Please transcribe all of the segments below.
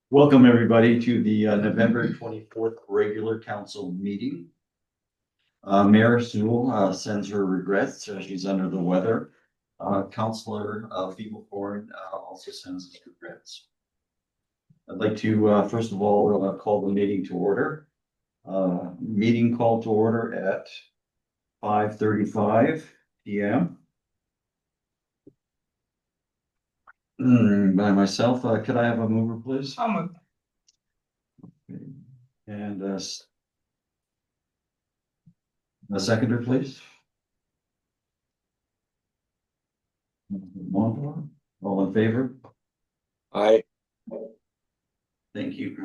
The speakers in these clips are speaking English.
Welcome, everybody, to the November 24th regular council meeting. Mayor Sewell sends her regrets. She's under the weather. Councillor Fiegelhorn also sends his regrets. I'd like to, first of all, call the meeting to order. Meeting called to order at 5:35 p.m. By myself, could I have a mover, please? I'll move. And a seconder, please. All in favor? Aye. Thank you.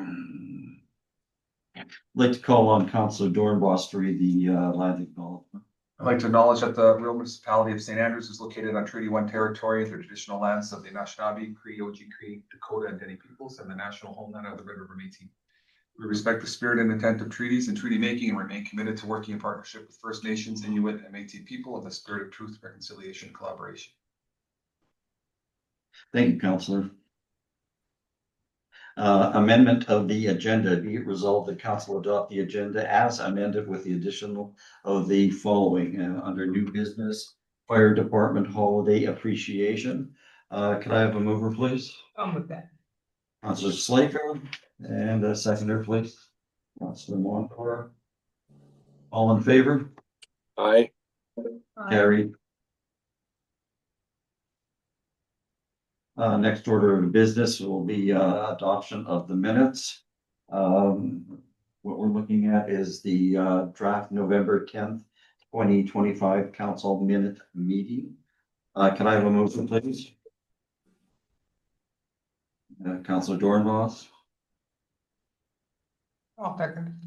I'd like to call on Councillor Dornbos to read the land acknowledgement. I'd like to acknowledge that the rural municipality of St. Andrews is located on Treaty 1 territory, the traditional lands of the Anishinaabe, Cree, Ojibwe, Dakota, and Dene peoples, and the national homeland of the Red River Métis. We respect the spirit and intent of treaties and treaty making and remain committed to working in partnership with First Nations, Inuit, and Métis people in the spirit of truth, reconciliation, and collaboration. Thank you, Councillor. Amendment of the agenda. Be it resolved that council adopt the agenda as amended with the additional of the following under new business, fire department holiday appreciation. Could I have a mover, please? I'll move that. Councillor Slaker and a seconder, please. Councillor Moncor. All in favor? Aye. Carried. Next order of business will be adoption of the minutes. What we're looking at is the draft November 10th, 2025 council minute meeting. Can I have a motion, please? Councillor Dornbos, I'll second.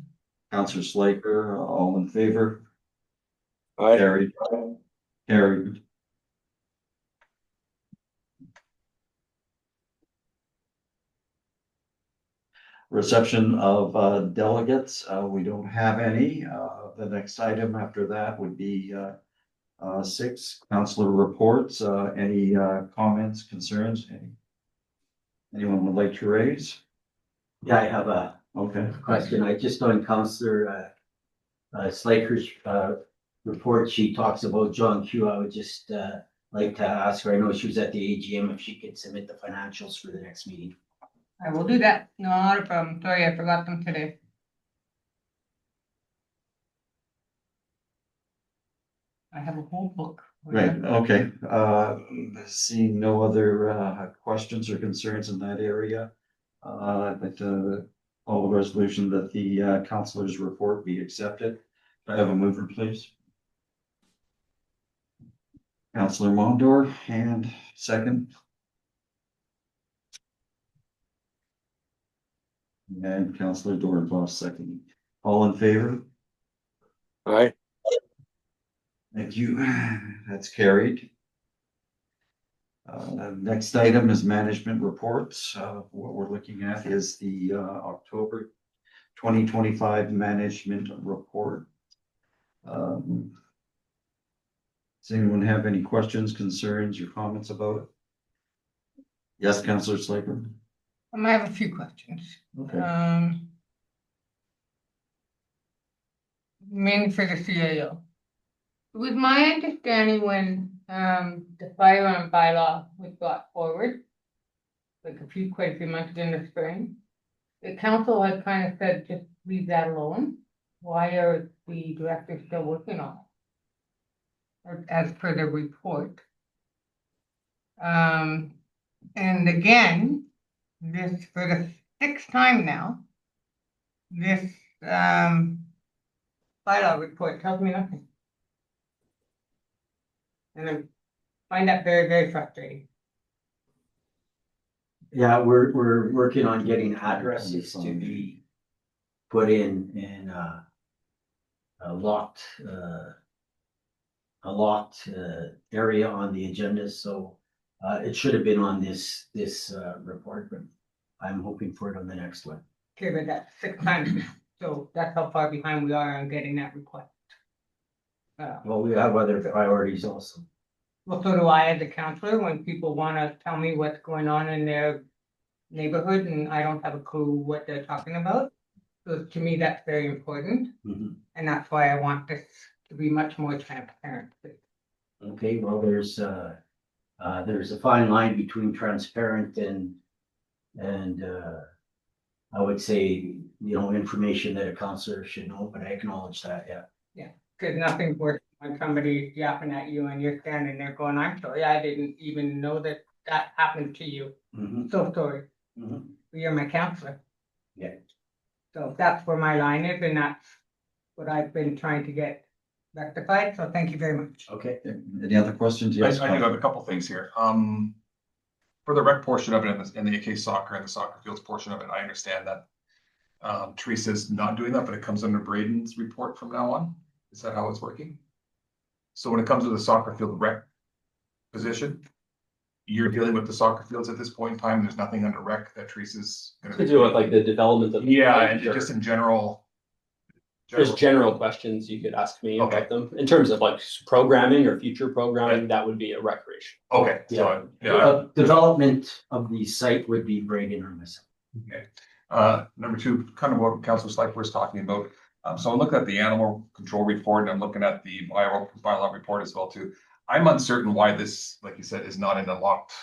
Councillor Slaker, all in favor? Aye. Carried. Carried. Reception of delegates, we don't have any. The next item after that would be 6 councillor reports. Any comments, concerns? Anyone would like to raise? Yeah, I have a Okay. question. I just on Councillor Slaker's report, she talks about John Q. I would just like to ask her, I know she was at the AGM, if she could submit the financials for the next meeting. I will do that. Not a problem. Sorry, I forgot them today. I have a whole book. Right, okay. Seeing no other questions or concerns in that area, I'd like to call the resolution that the councillor's report be accepted. Can I have a mover, please? Councillor Mondor, and second. And Councillor Dornbos, second. All in favor? Aye. Thank you. That's carried. Next item is management reports. What we're looking at is the October 2025 management report. Does anyone have any questions, concerns, or comments about it? Yes, Councillor Slaker. I have a few questions. Okay. Mainly for the CAO. With my understanding, when the firearm bylaw was brought forward, like quite a few months in the spring, the council had kind of said, just leave that alone. Why are the directors still working on it? Or as per the report. And again, this for the 6th time now, this bylaw report tells me nothing. And I find that very, very frustrating. Yeah, we're working on getting addresses to be put in a locked area on the agenda, so it should have been on this report, but I'm hoping for it on the next one. Okay, but that's 6 times, so that's how far behind we are on getting that request. Well, we have other priorities also. Well, so do I as a counselor, when people wanna tell me what's going on in their neighborhood and I don't have a clue what they're talking about. So to me, that's very important, Mhm. and that's why I want this to be much more transparent. Okay, well, there's a fine line between transparent and I would say, information that a counselor should know, but I acknowledge that, yeah. Cause nothing's worse when somebody's yapping at you and you're standing there going, I'm sorry, I didn't even know that that happened to you. Mhm, So sorry, mhm. you're my counselor. Yeah. So that's where my line is, and that's what I've been trying to get rectified, so thank you very much. Okay. Any other questions? I Yes. do have a couple things here. For the rec portion of it and the AK soccer and the soccer fields portion of it, I understand that Teresa's not doing that, but it comes under Braden's report from now on. Is that how it's working? So when it comes to the soccer field rec position, you're dealing with the soccer fields at this point in time. There's nothing under rec that Teresa's gonna To do with like the development of. Yeah, and just in general. There's general questions you could ask me Okay. about them. In terms of like programming or future programming, that would be a recreation. Okay, so, yeah. Development of the site would be Braden or myself. Okay. Number two, kind of what Councilor Schleifer was talking about. So I'm looking at the animal control report and I'm looking at the bylaw report as well too. I'm uncertain why this, like you said, is not in the locked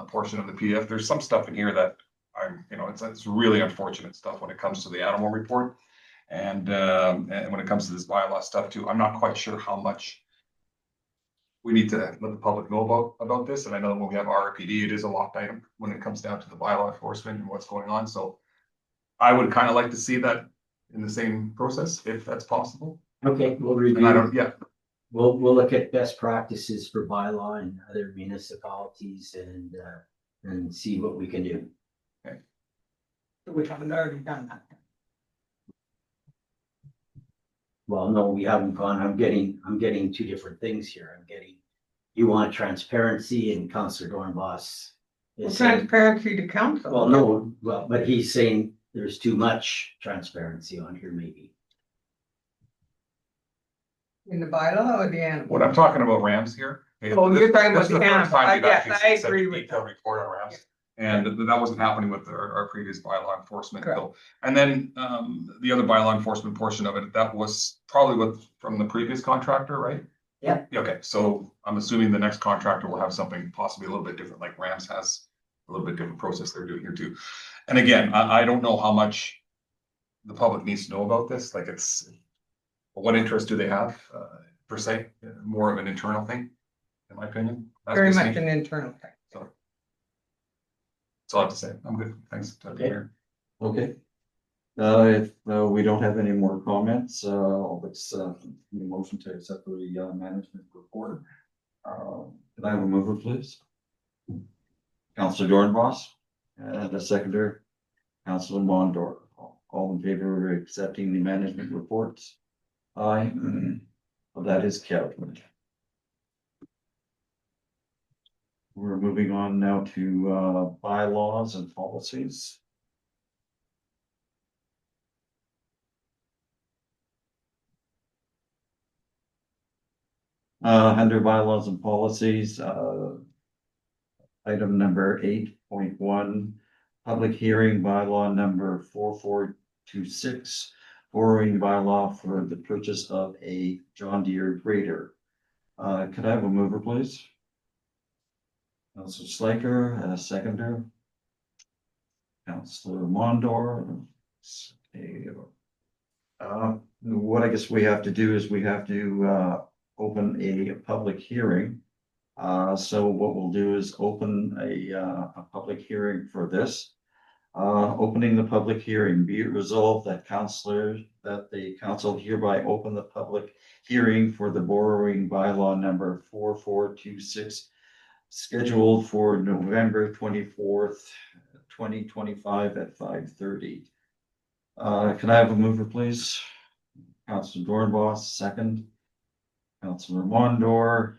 portion of the PDF. There's some stuff in here that it's really unfortunate stuff when it comes to the animal report. And when it comes to this bylaw stuff too, I'm not quite sure how much we need to let the public know about this. And I know when we have RRPD, it is a locked item when it comes down to the bylaw enforcement and what's going on. So I would kind of like to see that in the same process, if that's possible. Okay, we'll And I don't, review, yeah, we'll look at best practices for bylaw and other municipalities and see what we can do. We haven't already done that. Well, no, we haven't gone, I'm getting two different things here. You want transparency and Councillor Dornbos Well, is saying, transparency to council. well, no, but he's saying there's too much transparency on here maybe. In the bylaw or the animal? what I'm talking about Rams here. Oh, you're talking This about is the the first animal. time we've Yes, actually I seen such agree a with detailed that. report on Rams. And that wasn't happening with our previous bylaw enforcement Correct. bill. And then the other bylaw enforcement portion of it, that was probably from the previous contractor, right? Yeah. Okay, so I'm assuming the next contractor will have something possibly a little bit different, like Rams has a little bit different process they're doing here too. And again, I don't know how much the public needs to know about this, like what interest do they have per se, more of an internal thing, in my opinion. That's Very just much me. an internal thing. So that's all I have to say. I'm good. Thanks. Okay. Okay. If we don't have any more comments, let's need a motion to accept the management report. Can I have a mover, please? Councillor Dornbos, and a seconder, Councillor Mondor. All in favor of accepting the management reports? Aye. Well, that is carried. We're moving on now to bylaws and policies. Under bylaws and policies, item number 8.1, public hearing bylaw number 4426, borrowing bylaw for the purchase of a John Deere grader. Could I have a mover, please? Councillor Slaker, and a seconder. Councillor Mondor. Okay. What I guess we have to do is we have to open a public hearing. So what we'll do is open a public hearing for this. Opening the public hearing, be it resolved that the council hereby open the public hearing for the borrowing bylaw number 4426, scheduled for November 24th, 2025 at 5:30. Can I have a mover, please? Councillor Dornbos, second. Councillor Mondor.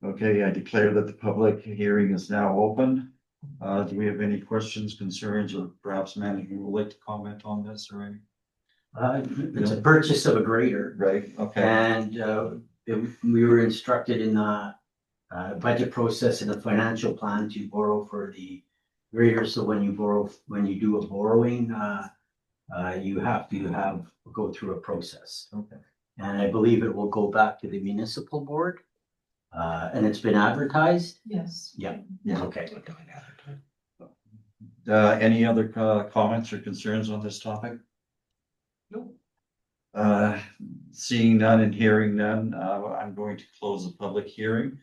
Okay, I declare that the public hearing is now open. Do we have any questions, concerns, or perhaps management would like to comment on this or any? It's a purchase of a grader. Right, okay, And we were instructed in the budget process and the financial plan to borrow for the grader. So when you do a borrowing, you have to go through a process. okay. And I believe it will go back to the municipal board. And it's been advertised? Yes. Yeah. Yeah. Okay. Any other comments or concerns on this topic? Nope. Seeing none and hearing none, I'm going to close the public hearing.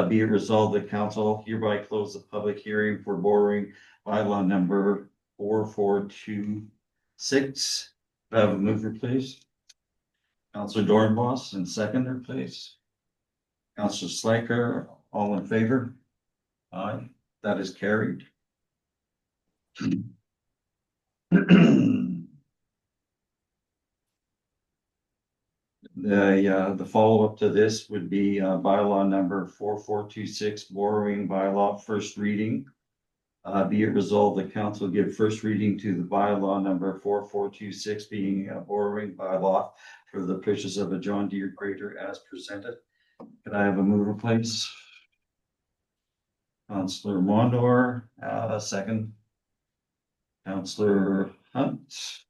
Be it resolved that council hereby close the public hearing for borrowing bylaw number 4426. Have a mover, please. Councilor Dornbos and seconder, please. Councilor Slaker, all in favor? Aye, that is carried. The follow-up to this would be bylaw number 4426, borrowing bylaw, first reading. Be it resolved, the council give first reading to the bylaw number 4426, being a borrowing bylaw for the purchase of a John Deere grader as presented. Could I have a mover, please? Councillor Mondor, second. Councillor Hunt.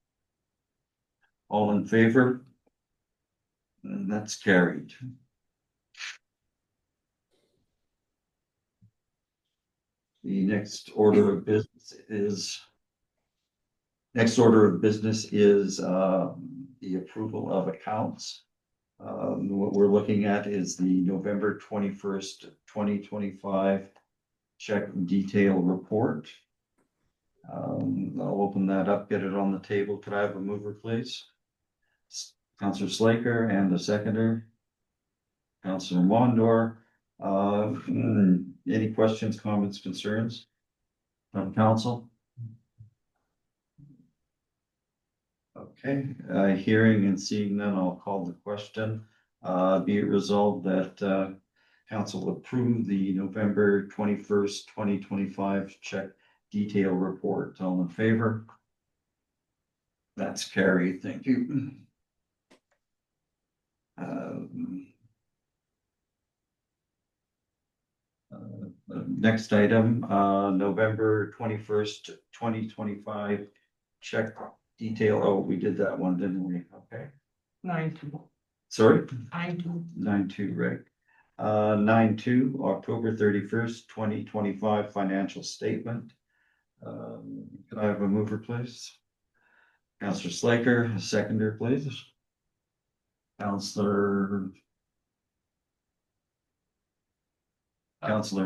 All in favor? And that's carried. The next order of business is the approval of accounts. What we're looking at is the November 21st, 2025 check detail report. I'll open that up, get it on the table. Could I have a mover, please? Councillor Slaker and the seconder. Councillor Mondor. Any questions, comments, concerns from council? Okay, hearing and seeing none, I'll call the question. Be it resolved that council approve the November 21st, 2025 check detail report. All in favor? That's carried. Thank you. Next item, November 21st, 2025 check detail. Oh, we did that one, didn't we? Okay. 9-2. Sorry? 9-2. 9-2, right. 9-2, October 31st, 2025 financial statement. Can I have a mover, please? Councillor Slaker, a seconder, please. Councillor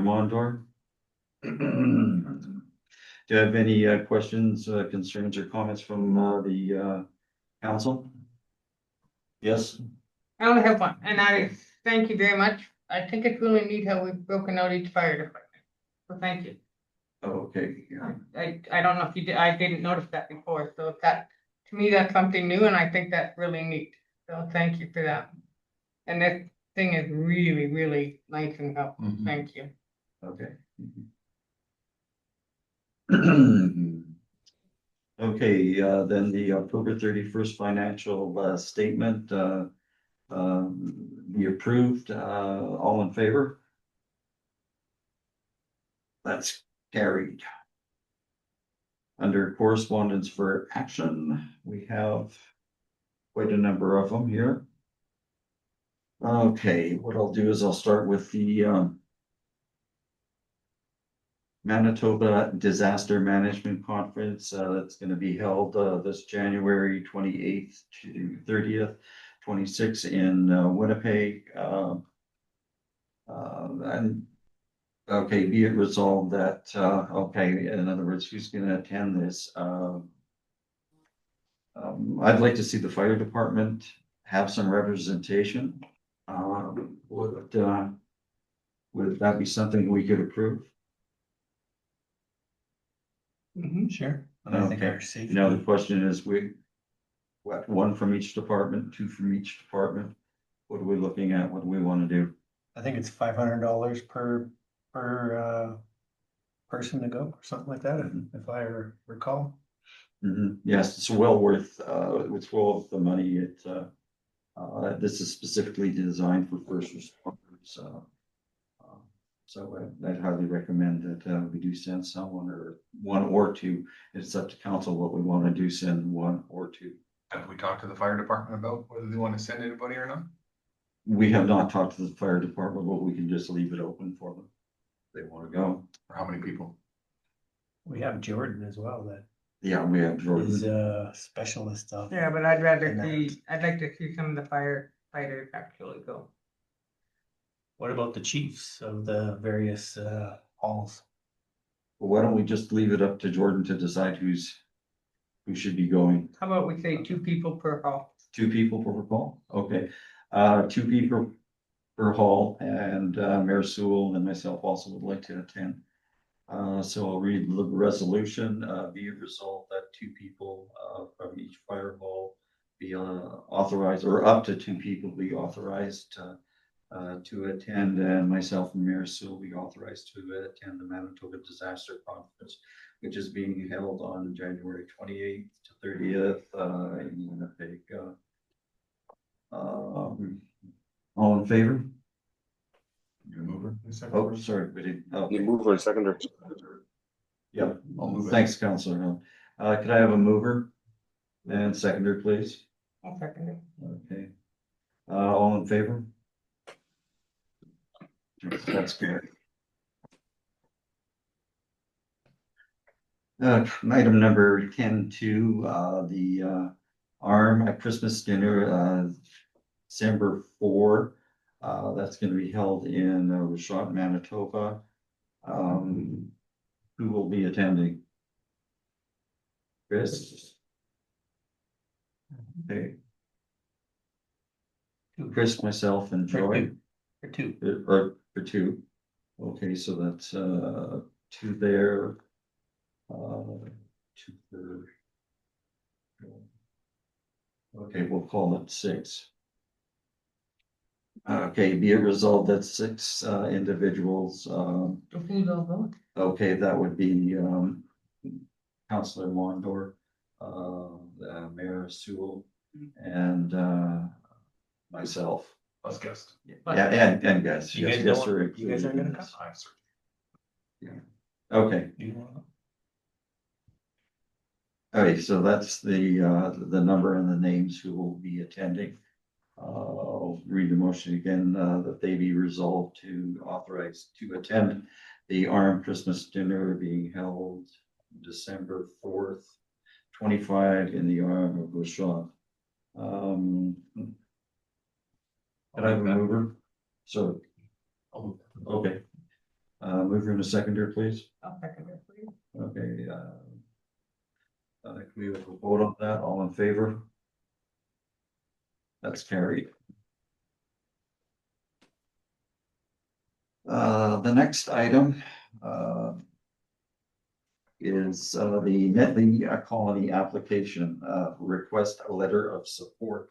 Mondor. Do you have any questions, concerns, or comments from the council? Yes. I only have one, and thank you very much. I think it's really neat how we've broken out each fire department. So thank you. Okay. Yeah. I don't know if you did, I didn't notice that before, so that, to me, that's something new, and I think that's really neat. So thank you for that. And this thing is really, really nice and helpful. Mhm. Thank you. Okay. Okay, then the October 31st financial statement be approved. All in favor? That's carried. Under correspondence for action, we have quite a number of them here. Okay, what I'll do is I'll start with the Manitoba Disaster Management Conference that's going to be held this January 28th to 30th, 26th in Winnipeg. And okay, be it resolved that okay, in other words, who's going to attend this? I'd like to see the fire department have some representation. Would that be something we could approve? Sure. Okay. Now the question is, one from each department, two from each department. What are we looking at? What do we want to do? I think it's $500 per person to go, or something like that, if I recall. Yes, it's well worth the money. This is specifically designed for first responders. So I'd highly recommend that we do send someone or one or two. It's up to council what we want to do, send one or two. Have we talked to the fire department about whether they want to send anybody or not? We have not talked to the fire department, but we can just leave it open for them. If they want to go. Or how many people? We have Jordan as well, that Yeah, we have is Jordan. a specialist of. Yeah, but I'd rather And see, I'd like to see some of the firefighters actually go. What about the chiefs of the various halls? Why don't we just leave it up to Jordan to decide who should be going? How about we say 2 people per hall? 2 people per hall? Okay. 2 people per hall, and Mayor Sewell and myself also would like to attend. So I'll read the resolution, be it resolved that 2 people from each fire hall be authorized, or up to 2 people be authorized to attend, and myself and Mayor Sewell be authorized to attend the Manitoba Disaster Conference, which is being held on January 28th to 30th in Winnipeg. All in favor? You mover? Oh, sorry, we didn't. Oh, You mover and seconder. yeah. I'll move it. Thanks, Counselor. Could I have a mover and seconder, please? I'll second it. Okay. All in favor? That's good. Item number 10.2, the ARM at Christmas dinner, December 4. That's going to be held in Rashad, Manitoba. Who will be attending? Chris? Okay. Chris, myself, and Joy. For two. Or for 2. Okay, so that's 2 there. 2 for. Okay, we'll call it 6. Okay, be it resolved that 6 individuals, So who's all going? okay, that would be Councillor Wondor, Mayor Sewell, and myself. Let's guess. Yeah, and guys. You Yes, guys yes, don't- sir, you guys aren't gonna included in come? this. I'm certain. Okay, Do you wanna- okay, so that's the number and the names who will be attending. I'll read the motion again, that they be resolved to authorize to attend the ARM Christmas dinner being held December 4th, 25 in the ARM of Rashad. Can I have a mover? So, I'll move. okay. Mover and a seconder, please. I'll second it, please. Okay, can we have a vote on that? All in favor? That's carried. The next item, is, the Netley Colony application, request a letter of support.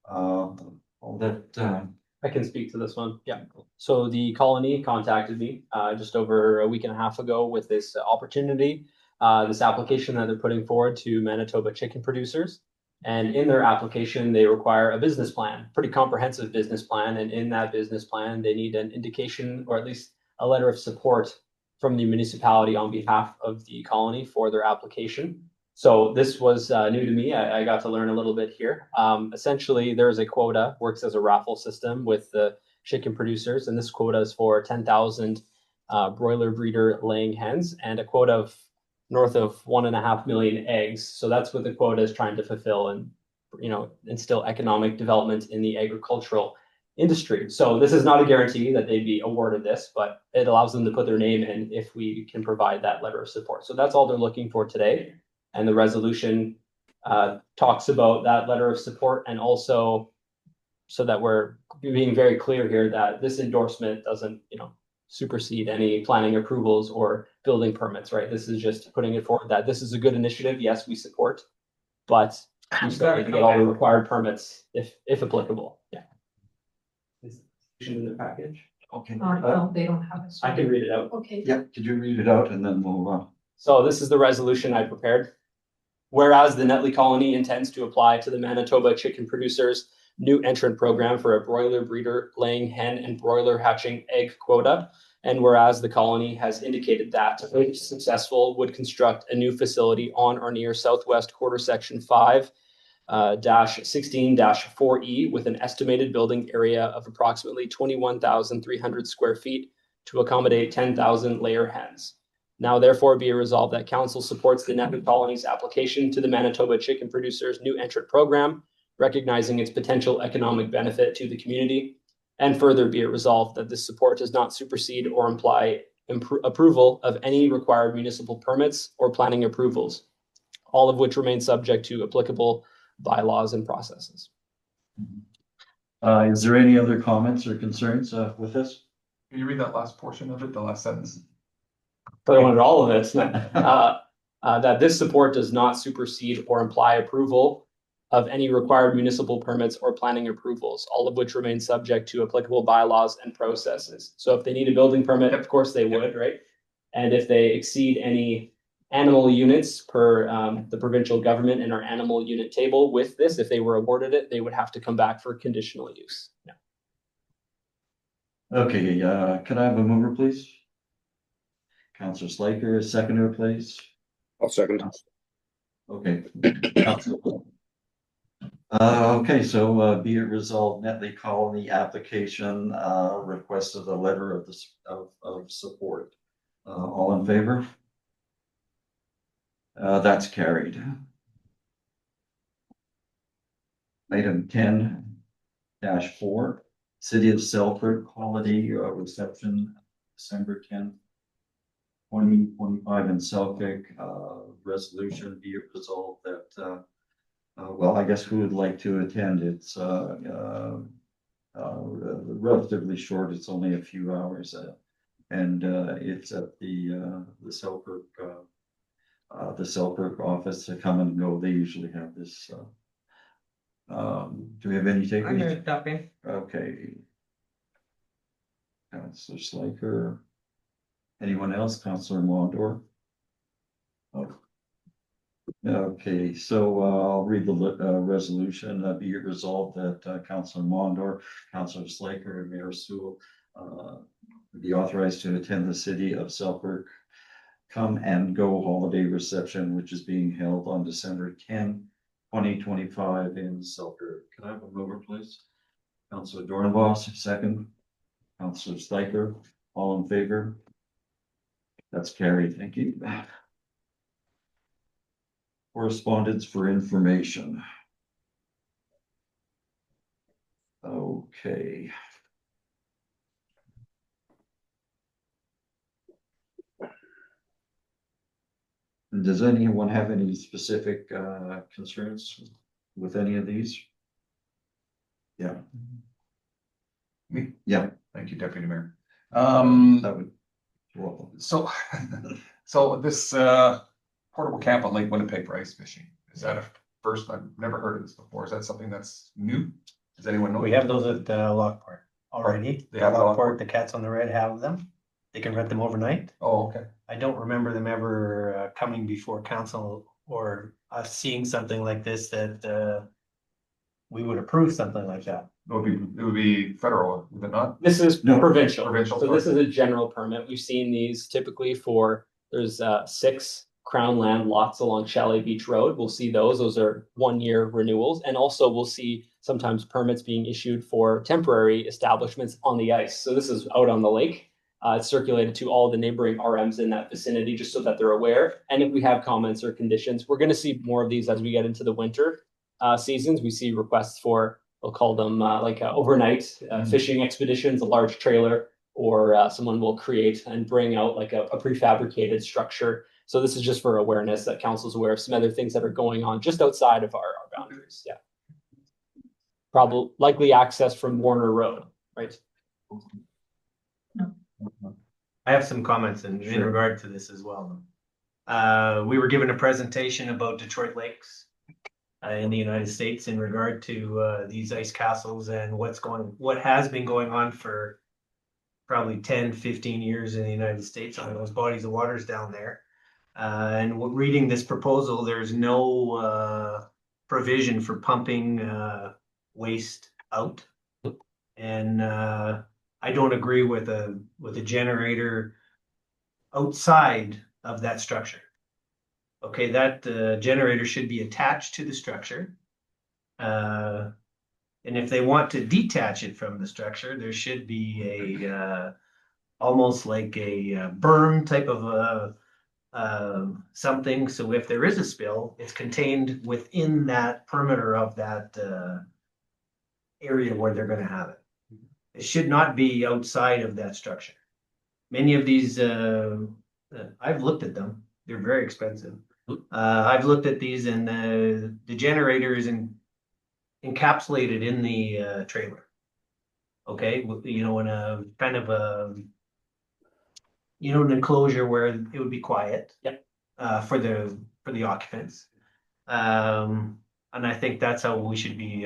All that, I can speak to this one. Yeah. So the colony contacted me just over a week and a half ago with this opportunity, this application that they're putting forward to Manitoba chicken producers. And in their application, they require a business plan, pretty comprehensive business plan. And in that business plan, they need an indication, or at least a letter of support from the municipality on behalf of the colony for their application. So this was new to me. I got to learn a little bit here. Essentially, there is a quota, works as a raffle system with the chicken producers, and this quota is for 10,000 broiler breeder laying hens and a quota of north of 1.5 million eggs. So that's what the quota is trying to fulfill and, instill economic development in the agricultural industry. So this is not a guarantee that they'd be awarded this, but it allows them to put their name in if we can provide that letter of support. So that's all they're looking for today. And the resolution talks about that letter of support, and also so that we're being very clear here that this endorsement doesn't, supersede any planning approvals or building permits, right? This is just putting it forward that this is a good initiative. Yes, we support, but you still need to get all the required permits if applicable. Yeah. Is it in the package? okay. No, they don't have it. I can read it out. Okay. Yeah, could you read it out and then we'll, So this is the resolution I prepared. Whereas the Netley Colony intends to apply to the Manitoba Chicken Producers new entrant program for a broiler breeder laying hen and broiler hatching egg quota. And whereas the colony has indicated that, if successful, would construct a new facility on or near Southwest Quarter Section 5 -16-4E with an estimated building area of approximately 21,300 square feet to accommodate 10,000 layer hens. Now therefore be it resolved that council supports the Netley Colony's application to the Manitoba Chicken Producers new entrant program, recognizing its potential economic benefit to the community. And further be it resolved that this support does not supersede or imply approval of any required municipal permits or planning approvals, all of which remain subject to applicable bylaws and processes. Is there any other comments or concerns with this? Can you read that last portion of it, the last sentence? But I wanted all of it. That this support does not supersede or imply approval of any required municipal permits or planning approvals, all of which remain subject to applicable bylaws and processes. So if they need a building permit, of course they would, right? And if they exceed any animal units per the provincial government in our animal unit table with this, if they were awarded it, they would have to come back for conditional use. Yeah. Okay, could I have a mover, please? Councillor Slaker, seconder, please. I'll second. Okay. Okay, so be it resolved, Netley Colony application requested a letter of support. All in favor? That's carried. Item 10-4, City of Selkirk holiday reception, December 10th, 2025 in Selkirk. Resolution be it resolved that well, I guess who would like to attend? It's relatively short. It's only a few hours, and it's at the Selkirk office to come and go. They usually have this. Do we have any I'm takers? gonna stop in. Okay. Councillor Slaker. Anyone else? Councillor Mondor? Oh. Okay, so I'll read the resolution. Be it resolved that Councillor Mondor, Councillor Slaker, and Mayor Sewell be authorized to attend the City of Selkirk come and go holiday reception, which is being held on December 10, 2025 in Selkirk. Can I have a mover, please? Councillor Dornbos, second. Councillor Slaker, all in favor? That's carried. Thank you. Correspondence for information. Okay. Does anyone have any specific concerns with any of these? Yeah. Me? Yeah. Thank you, Deputy Mayor. That would. Well, So this portable camp on Lake Winnipeg for ice fishing, is that a first? I've never heard of this before. Is that something that's new? Does anyone know? We have those at Lockport already. They have Lockport, the Cats on the Red have them. They can rent them overnight. Oh, okay. I don't remember them ever coming before council or us seeing something like this that we would approve something like that. It would be federal, would it not? This is No. provincial. Provincial, So this is a general permit. We've seen these typically for, there's 6 Crown land lots along Chalet Beach Road. We'll see those. Those are 1-year renewals. And also we'll see sometimes permits being issued for temporary establishments on the ice. So this is out on the lake. It's circulated to all the neighboring RMs in that vicinity just so that they're aware. And if we have comments or conditions, we're going to see more of these as we get into the winter seasons. We see requests for, we'll call them overnight fishing expeditions, a large trailer, or someone will create and bring out like a prefabricated structure. So this is just for awareness that council's aware of some other things that are going on just outside of our boundaries. Yeah. Probably likely access from Warner Road, right? I have some comments in Sure. regard to this as well. We were given a presentation about Detroit Lakes in the United States in regard to these ice castles and what has been going on for probably 10, 15 years in the United States on those bodies of waters down there. And reading this proposal, there's no provision for pumping waste out. And I don't agree with a generator outside of that structure. Okay, that generator should be attached to the structure. And if they want to detach it from the structure, there should be a almost like a berm type of something. So if there is a spill, it's contained within that perimeter of that area where they're going to have it. It should not be outside of that structure. Many of these, I've looked at them. They're very expensive. I've looked at these, and the generator is encapsulated in the trailer. Okay, you know, in a kind of a, you know, an enclosure where it would be quiet. Yep. For the occupants. And I think that's how we should be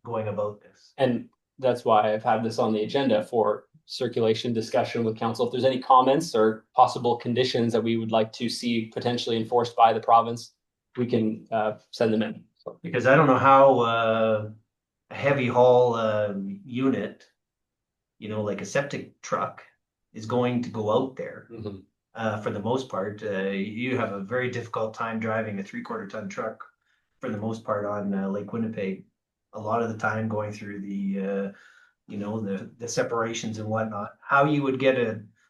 going about this. And that's why I've had this on the agenda for circulation discussion with council. If there's any comments or possible conditions that we would like to see potentially enforced by the province, we can send them in. So, Because I don't know how a heavy haul unit, you know, like a septic truck, is going to go out there. For the most part, you have a very difficult time driving a 3/4 ton truck for the most part on Lake Winnipeg. A lot of the time going through the, you know, the separations and whatnot. How you would get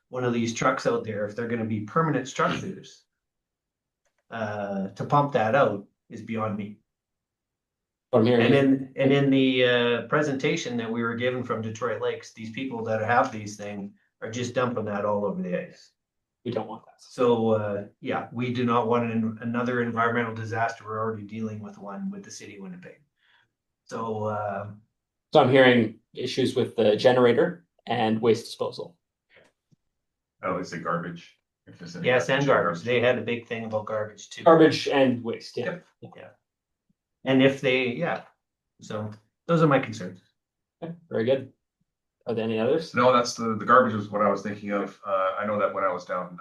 one of these trucks out there if they're going to be permanent structures to pump that out is beyond me. what I'm hearing. And in the presentation that we were given from Detroit Lakes, these people that have these things are just dumping that all over the ice. We don't want that. So, yeah, we do not want another environmental disaster. We're already dealing with one with the city of Winnipeg. So, So I'm hearing issues with the generator and waste disposal. Oh, it's a garbage. If there's any yes, and garbage. garbage. They had a big thing about garbage too. Garbage and waste, yeah. Yep. And if they, yeah, so those are my concerns. Okay, very good. Are there any others? No, that's the garbage is what I was thinking of. I know that when I was down,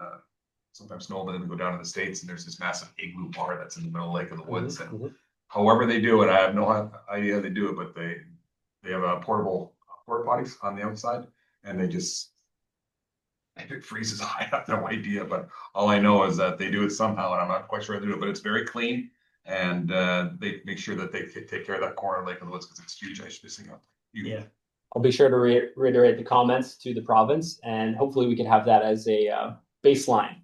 sometimes snowboarding, we go down to the States and there's this massive igloo bar that's in the middle of Lake of the Woods. And Mhm. however they do it, I have no idea how they do it, but they have a portable porta potties on the outside and they just, if it freezes, I have no idea, but all I know is that they do it somehow and I'm not quite sure how they do it, but it's very clean. And they make sure that they take care of that corner of Lake of the Woods because it's huge ice fishing up. Yeah. I'll be sure to reiterate the comments to the province, and hopefully we can have that as a baseline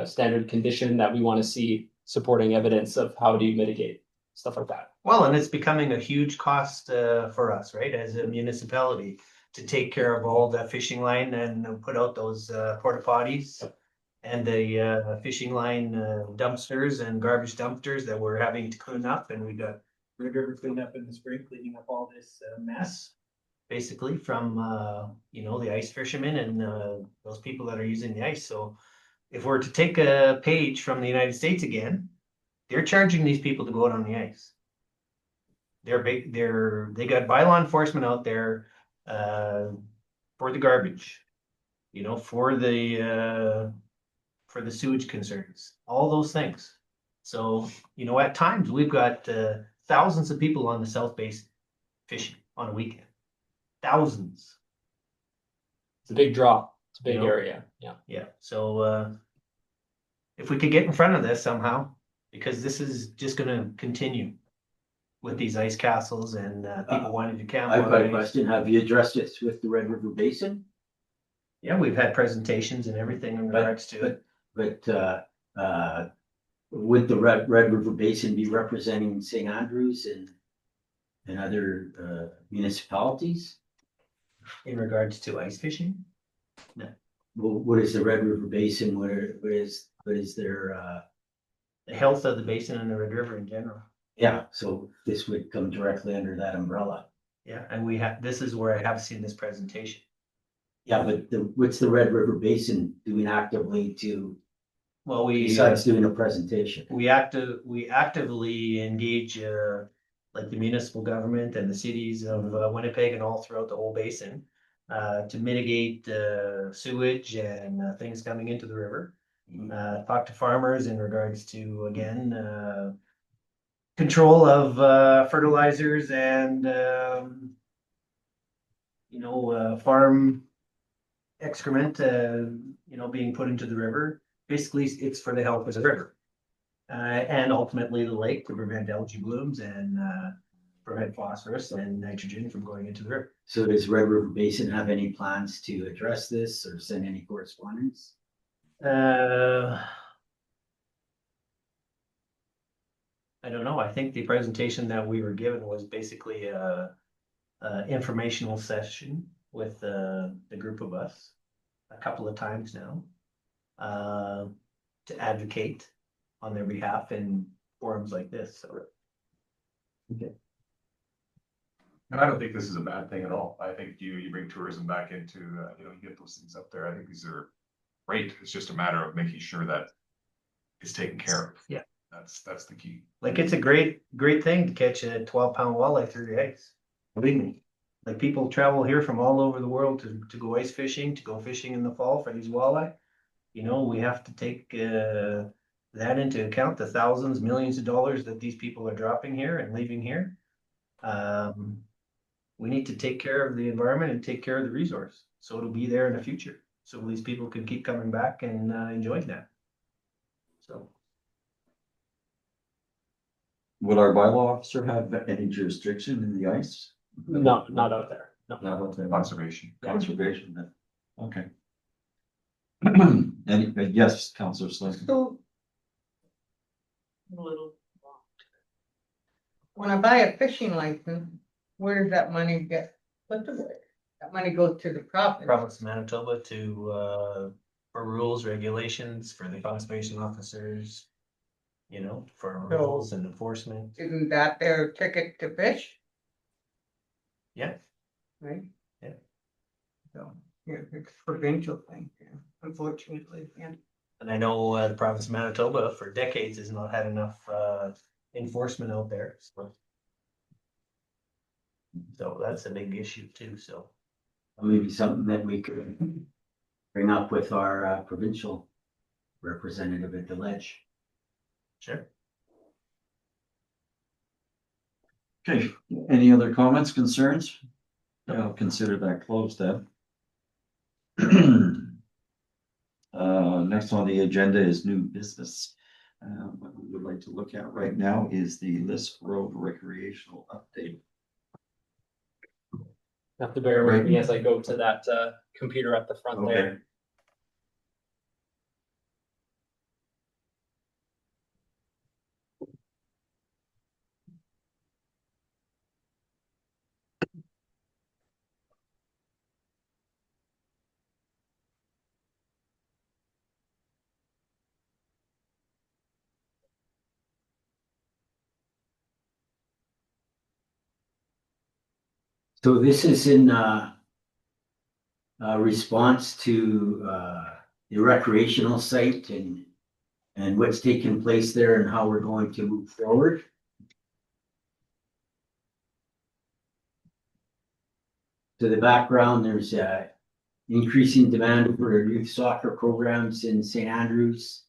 standard condition that we want to see supporting evidence of how do you mitigate stuff like that. Well, and it's becoming a huge cost for us, right, as a municipality to take care of all that fishing line and put out those porta potties and the fishing line dumpsters and garbage dumpsters that we're having to clean up. And we got Red River cleanup in the spring, cleaning up all this mess, basically from, you know, the ice fishermen and those people that are using the ice. So if we're to take a page from the United States again, they're charging these people to go out on the ice. They got bylaw enforcement out there for the garbage, you know, for the sewage concerns, all those things. So, you know, at times we've got thousands of people on the South Basin fishing on a weekend. Thousands. It's a big draw. It's a big You know? area. Yeah. Yeah. So if we could get in front of this somehow, because this is just gonna continue with these ice castles and people wanting to camp. I've on got a ice. question. Have you addressed this with the Red River Basin? Yeah, we've had presentations and everything in regards to it. But would the Red River Basin be representing St. Andrews and other municipalities? In regards to ice fishing? What is the Red River Basin? What is their The health of the basin and the Red River in general. yeah, so this would come directly under that umbrella. Yeah, and this is where I have seen this presentation. Yeah, but what's the Red River Basin doing actively to, Well, besides doing a presentation? we actively engage like the municipal government and the cities of Winnipeg and all throughout the whole basin to mitigate sewage and things coming into the river. talk to farmers in regards to, again, control of fertilizers and farm excrement, being put into the river. Basically, it's for the health of the river. And ultimately the lake to prevent algae blooms and prevent phosphorus and nitrogen from going into the river. So does Red River Basin have any plans to address this or send any correspondence? I don't know. I think the presentation that we were given was basically a informational session with the group of us a couple of times now to advocate on their behalf in forums like this. So And I don't think this is a bad thing at all. I think you bring tourism back into, you get those things up there. I think these are great. It's just a matter of making sure that it's taken care of. Yeah. That's the key. like it's a great thing to catch a 12-pound walleye through the ice. Believe me. Like people travel here from all over the world to go ice fishing, to go fishing in the fall for these walleye. We have to take that into account, the thousands, millions of dollars that these people are dropping here and leaving here. We need to take care of the environment and take care of the resource, so it'll be there in the future. So these people can keep coming back and enjoying that. So Would our bylaw officer have any jurisdiction in the ice? No, not out there. No. Not with the Conservation. conservation then, okay. Yes, Councillor Slayton. So. A little. When I buy a fishing license, where does that money get put to work? That money goes to the province. province of Manitoba to for rules, regulations for the conservation officers, for So- rules and enforcement. Isn't that their ticket to fish, Yeah, right? Yeah. So, yeah, it's a provincial thing, yeah, unfortunately, yeah. and I know the province of Manitoba for decades has not had enough enforcement out there. So that's a big issue too, so. Maybe something that we could bring up with our provincial representative at the ledge. Sure. Okay, any other comments, concerns? I'll consider that closed then. Next on the agenda is new business. What we would like to look at right now is the List Road recreational update. Have to bear with me as I go to that computer at the front Okay. there. So this is in response to the recreational site and what's taking place there and how we're going to move forward. To the background, there's increasing demand for youth soccer programs in St. Andrews,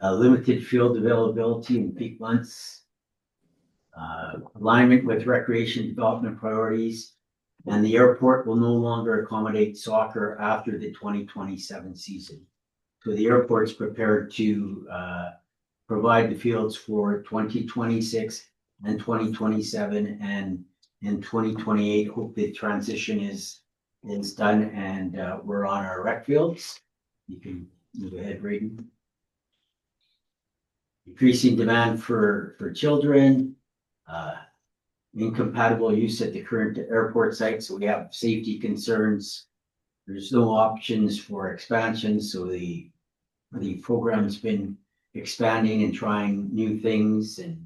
limited field availability in peak months, alignment with recreation development priorities, and the airport will no longer accommodate soccer after the 2027 season. So the airport's prepared to provide the fields for 2026 and 2027, and in 2028, hope the transition is done and we're on our rec fields. You can move ahead, Braden. Increasing demand for children, incompatible use at the current airport site, so we have safety concerns. There's no options for expansion, so the program's been expanding and trying new things, and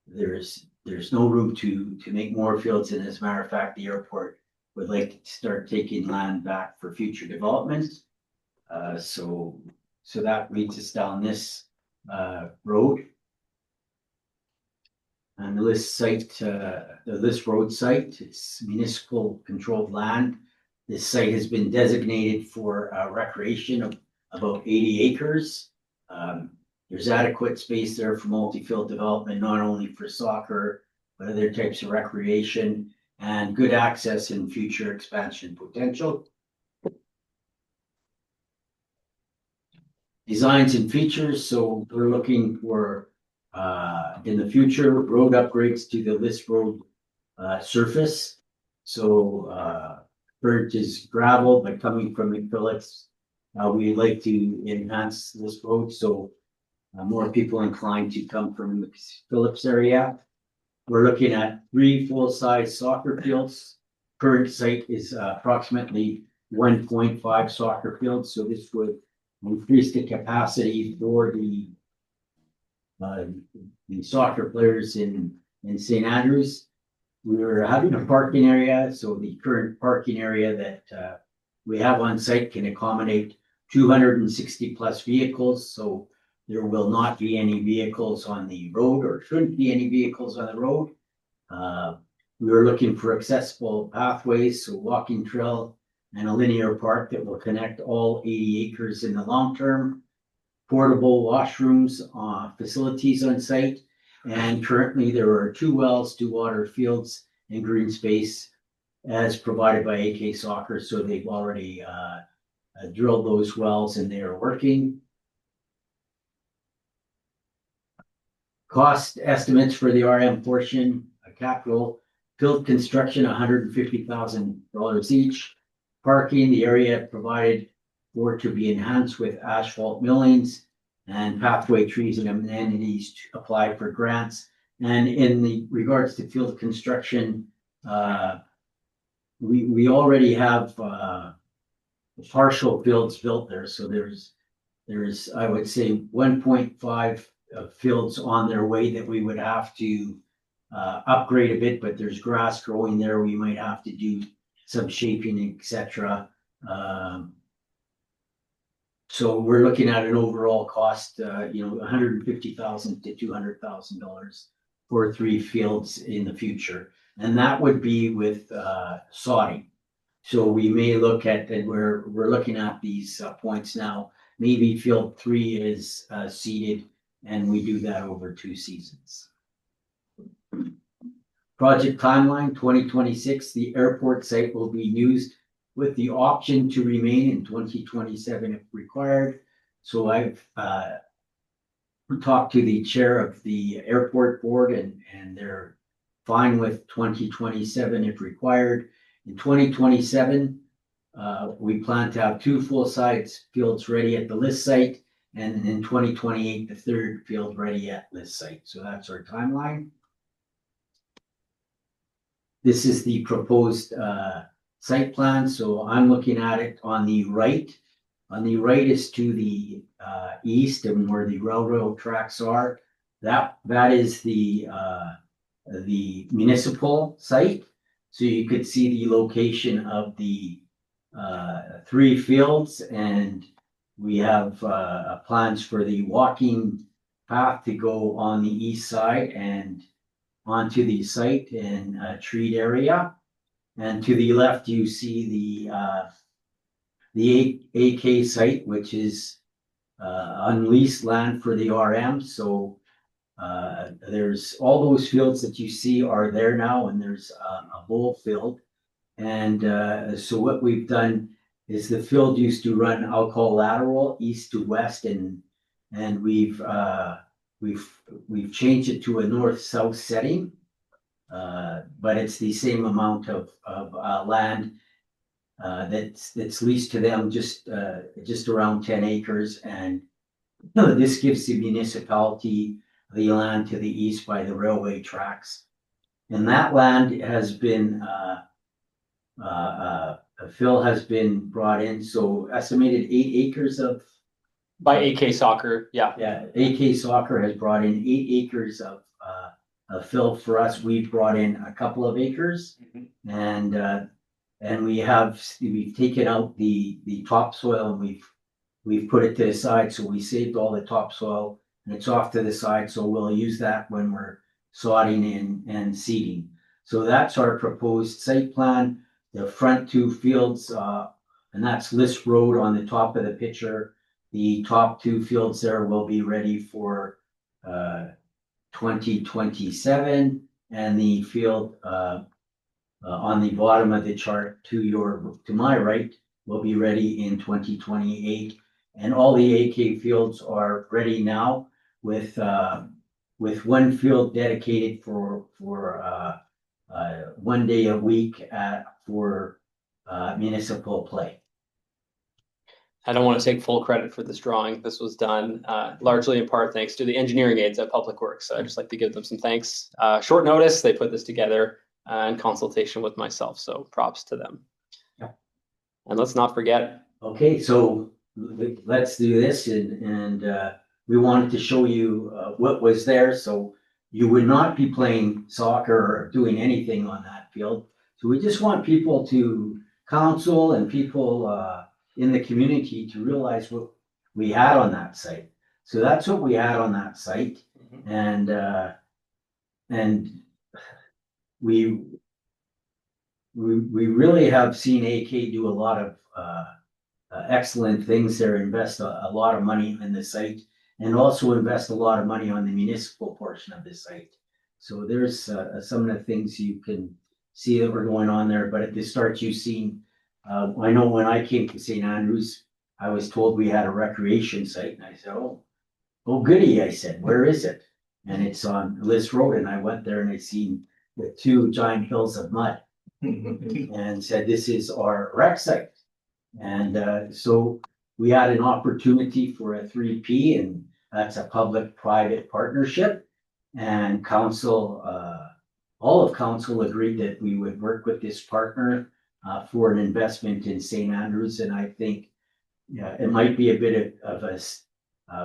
there's no room to make more fields, and as a matter of fact, the airport would like to start taking land back for future development. So that leads us down this road. And the List Road site, it's municipal controlled land. This site has been designated for recreation about 80 acres. There's adequate space there for multi-field development, not only for soccer, but other types of recreation, and good access and future expansion potential. Designs and features, so we're looking for, in the future, road upgrades to the List Road surface. So Birch is gravel, but coming from McPhillips, we like to enhance this road, so more people inclined to come from the McPhillips area. We're looking at 3 full-size soccer fields. Current site is approximately 1.5 soccer fields, so this would increase the capacity for the soccer players in St. Andrews. We're having a parking area, so the current parking area that we have on site can accommodate 260 plus vehicles, so there will not be any vehicles on the road, or shouldn't be any vehicles on the road. We were looking for accessible pathways, so walking trail and a linear park that will connect all 80 acres in the long term. Portable washrooms, facilities on site, and currently there are 2 wells, 2 water fields, and green space as provided by AK Soccer. So they've already drilled those wells and they are working. Cost estimates for the RM portion, capital field construction, $150,000 each. Parking, the area provided for to be enhanced with asphalt millings and pathway trees and amenities to apply for grants. And in the regards to field construction, we already have partial fields built there. So there's I would say 1.5 fields on their way that we would have to upgrade a bit, but there's grass growing there. We might have to do some shaping, etc. So we're looking at an overall cost, $150,000 to $200,000 for 3 fields in the future, and that would be with sodding. So we may look at, and we're looking at these points now. Maybe field 3 is seeded, and we do that over 2 seasons. Project timeline 2026. The airport site will be used with the option to remain in 2027 if required. So I've talked to the chair of the airport board, and they're fine with 2027 if required. In 2027, we plan to have 2 full-size fields ready at the List site, and in 2028, the 3rd field ready at List site. So that's our timeline. This is the proposed site plan. So I'm looking at it on the right. On the right is to the east, and where the railroad tracks are. That is the municipal site. So you could see the location of the 3 fields, and we have plans for the walking path to go on the east side and onto the site in a treed area. And to the left, you see the AK site, which is unleased land for the RM. So there's all those fields that you see are there now, and there's a bowl field. And so what we've done is the field used to run, I'll call lateral, east to west, and we've changed it to a north-south setting, but it's the same amount of land that's leased to them, just around 10 acres, and this gives the municipality the land to the east by the railway tracks, and that land has been fill has been brought in, so estimated 8 acres of. By AK Soccer, yeah. Yeah, AK Soccer has brought in 8 acres of fill for us. We've brought in a couple of acres, and we've taken out the topsoil, and we've put it to the side. So we saved all the topsoil, and it's off to the side. So we'll use that when we're sodding and seeding. So that's our proposed site plan. The front 2 fields, and that's List Road on the top of the picture. The top two fields there will be ready for 2027, and the field on the bottom of the chart to my right will be ready in 2028. And all the AK fields are ready now with one field dedicated for 1 day a week for municipal play. I don't want to take full credit for this drawing. This was done largely in part thanks to the engineering aides at Public Works. So I'd just like to give them some thanks. Short notice, they put this together in consultation with myself. So props to them. Yeah. And let's not forget. Okay, so let's do this, and we wanted to show you what was there. So you would not be playing soccer or doing anything on that field. So we just want people to council and people in the community to realize what we had on that site. So that's what we had on that site. And we really have seen AK do a lot of excellent things there, invest a lot of money in the site, and also invest a lot of money on the municipal portion of the site. So there's some of the things you can see that were going on there, but at the start you've seen, I know when I came to St. Andrews, I was told we had a recreation site, and I said, oh goody, I said, where is it? And it's on Liss Road, and I went there and I seen the two giant hills of mud and said, this is our rec site. And so we had an opportunity for a 3P, and that's a public-private partnership. And council, all of council agreed that we would work with this partner for an investment in St. Andrews. And I think it might be a bit of a,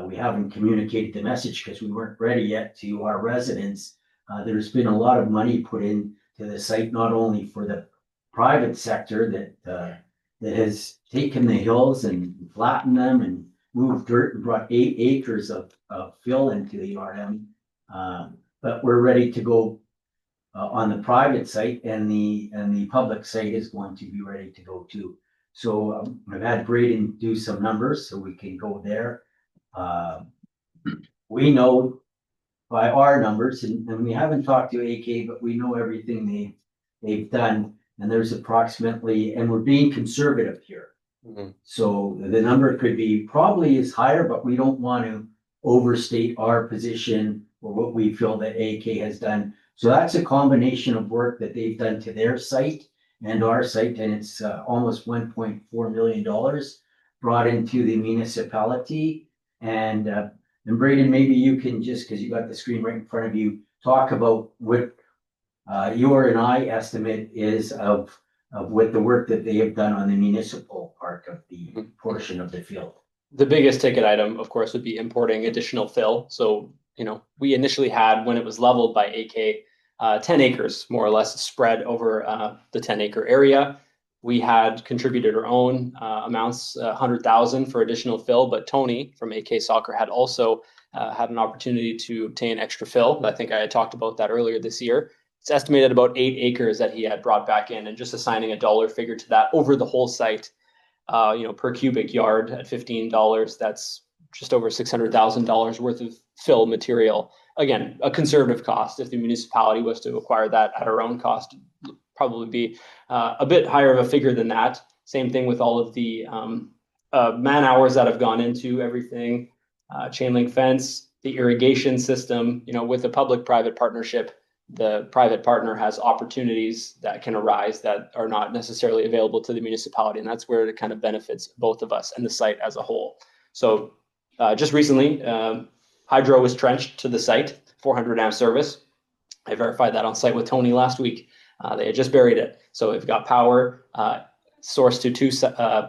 we haven't communicated the message because we weren't ready yet to our residents. There's been a lot of money put into the site, not only for the private sector that has taken the hills and flattened them and moved dirt and brought 8 acres of fill into the RM. But we're ready to go on the private site, and the public site is going to be ready to go too. So I've had Braden do some numbers so we can go there. We know by our numbers, and we haven't talked to AK, but we know everything they've done. And there's approximately, and we're being conservative here. So the number could be probably is higher, but we don't want to overstate our position or what we feel that AK has done. So that's a combination of work that they've done to their site and our site, and it's almost $1.4 million brought into the municipality. And Braden, maybe you can just, because you got the screen right in front of you, talk about what your and I estimate is of what the work that they have done on the municipal part of the portion of the field. The biggest ticket item, of course, would be importing additional fill. So, we initially had, when it was leveled by AK, 10 acres, more or less spread over the 10-acre area. We had contributed our own amounts, 100,000 for additional fill, but Tony from AK Soccer had also had an opportunity to obtain extra fill. I think I had talked about that earlier this year. It's estimated about 8 acres that he had brought back in, and just assigning a dollar figure to that over the whole site, per cubic yard at $15, that's just over $600,000 worth of fill material. Again, a conservative cost. If the municipality was to acquire that at our own cost, it'd probably be a bit higher of a figure than that. Same thing with all of the man hours that have gone into everything, chain link fence, the irrigation system. With a public-private partnership, the private partner has opportunities that can arise that are not necessarily available to the municipality. And that's where it kind of benefits both of us and the site as a whole. So just recently, hydro was trenched to the site, 400 amp service. I verified that on site with Tony last week. They had just buried it. So we've got power sourced to 2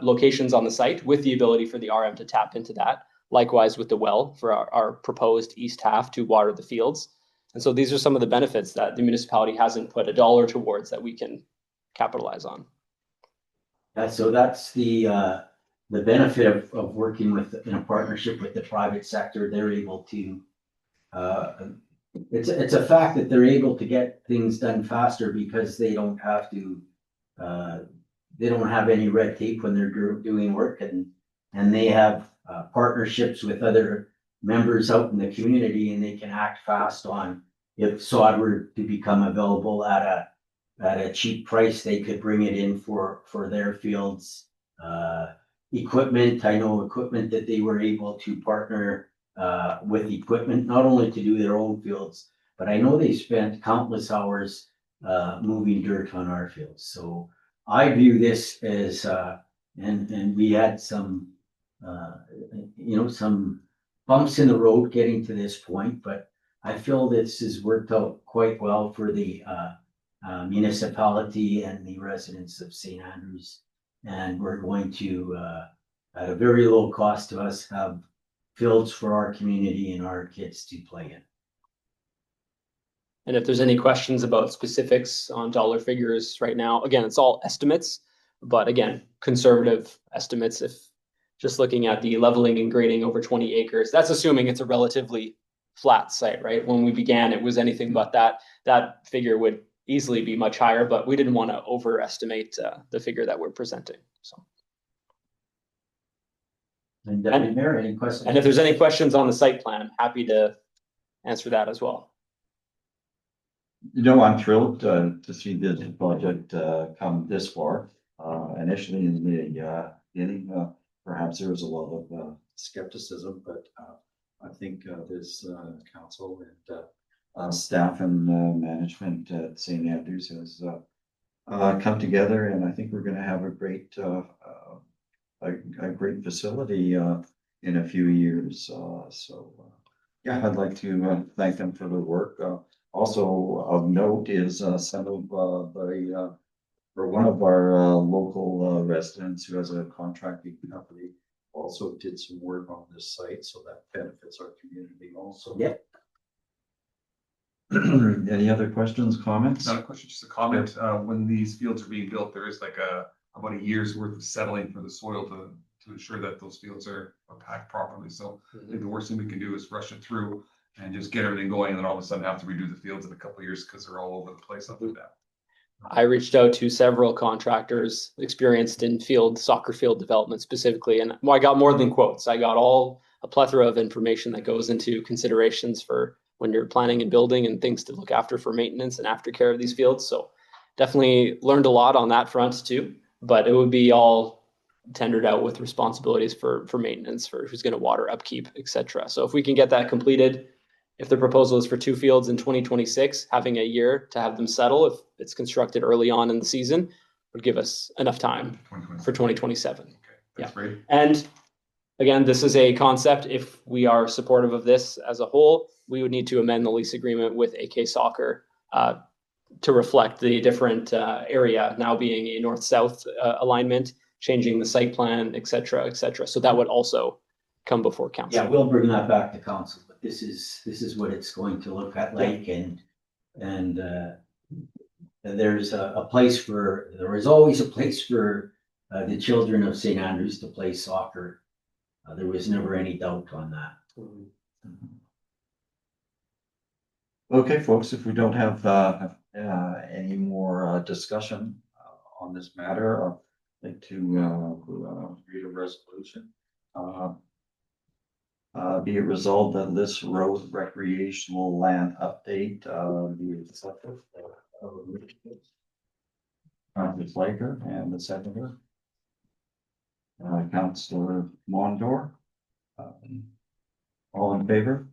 locations on the site with the ability for the RM to tap into that. Likewise with the well for our proposed east half to water the fields. And so these are some of the benefits that the municipality hasn't put a dollar towards that we can capitalize on. Yeah, so that's the benefit of working in a partnership with the private sector. They're able to, it's a fact that they're able to get things done faster because they don't have to, they don't have any red tape when they're doing work, and and they have partnerships with other members out in the community, and they can act fast on if sod were to become available at a cheap price, they could bring it in for their fields. Equipment, I know equipment that they were able to partner with equipment, not only to do their own fields, but I know they spent countless hours moving dirt on our fields. So I view this as, and we had some, some bumps in the road getting to this point, but I feel this has worked out quite well for the municipality and the residents of St. Andrews. And we're going to, at a very low cost to us, have fields for our community and our kids to play in. And if there's any questions about specifics on dollar figures right now, again, it's all estimates, but again, conservative estimates. If just looking at the leveling and grading over 20 acres, that's assuming it's a relatively flat site, right? When we began, it was anything but that. That figure would easily be much higher, but we didn't want to overestimate the figure that we're presenting. So. And Deputy Mayor, any questions? And if there's any questions on the site plan, I'm happy to answer that as well. I'm thrilled to see this project come this far. Initially in the beginning, perhaps there was a lot of skepticism, but I think this council and staff and management at St. Andrews has come together, and I think we're going to have a great facility in a few years. Yeah, I'd like to thank them for their work. Also of note is some of one of our local residents who has a contracting company also did some work on this site, so that benefits our community also. Yeah. Any other questions, comments? Not a question, just a comment. When these fields are being built, there is like about a year's worth of settling for the soil to ensure that those fields are packed properly. So I think the worst thing we can do is rush it through and just get everything going, and then all of a sudden have to redo the fields in a couple of years because they're all over the place up and down. I reached out to several contractors experienced in soccer field development specifically, and I got more than quotes. I got a plethora of information that goes into considerations for when you're planning and building and things to look after for maintenance and aftercare of these fields. So definitely learned a lot on that front too, but it would be all tendered out with responsibilities for maintenance, for who's going to water, upkeep, etc. So if we can get that completed, if the proposal is for 2 fields in 2026, having a year to have them settle, if it's constructed early on in the season, would give us enough time for 2027. Okay, that's great. And again, this is a concept. If we are supportive of this as a whole, we would need to amend the lease agreement with AK Soccer to reflect the different area now being a north-south alignment, changing the site plan, et cetera, et cetera. So that would also come before council. Yeah, we'll bring that back to council, but this is what it's going to look at like, and there's a place there is always a place for the children of St. Andrews to play soccer. There was never any doubt on that. Okay, folks, if we don't have any more discussion on this matter, I'd like to read a resolution. Be it resolved that this road recreational land update be accepted. Ms. Laker and the seconder. Councillor Mondor. All in favor?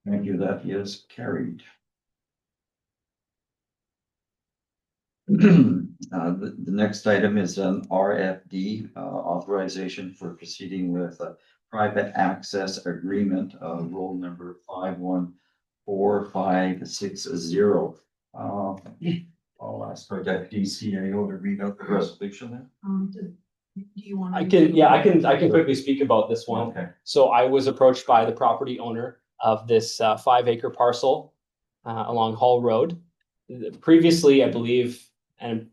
Thank you, that is carried. The next item is an RFD authorization for proceeding with a private access agreement, roll number 514560. I'll ask our deputy CAO to read out the resolution then. Do you want? I can quickly speak about this one. Okay. So I was approached by the property owner of this 5-acre parcel along Hall Road. Previously, I believe, and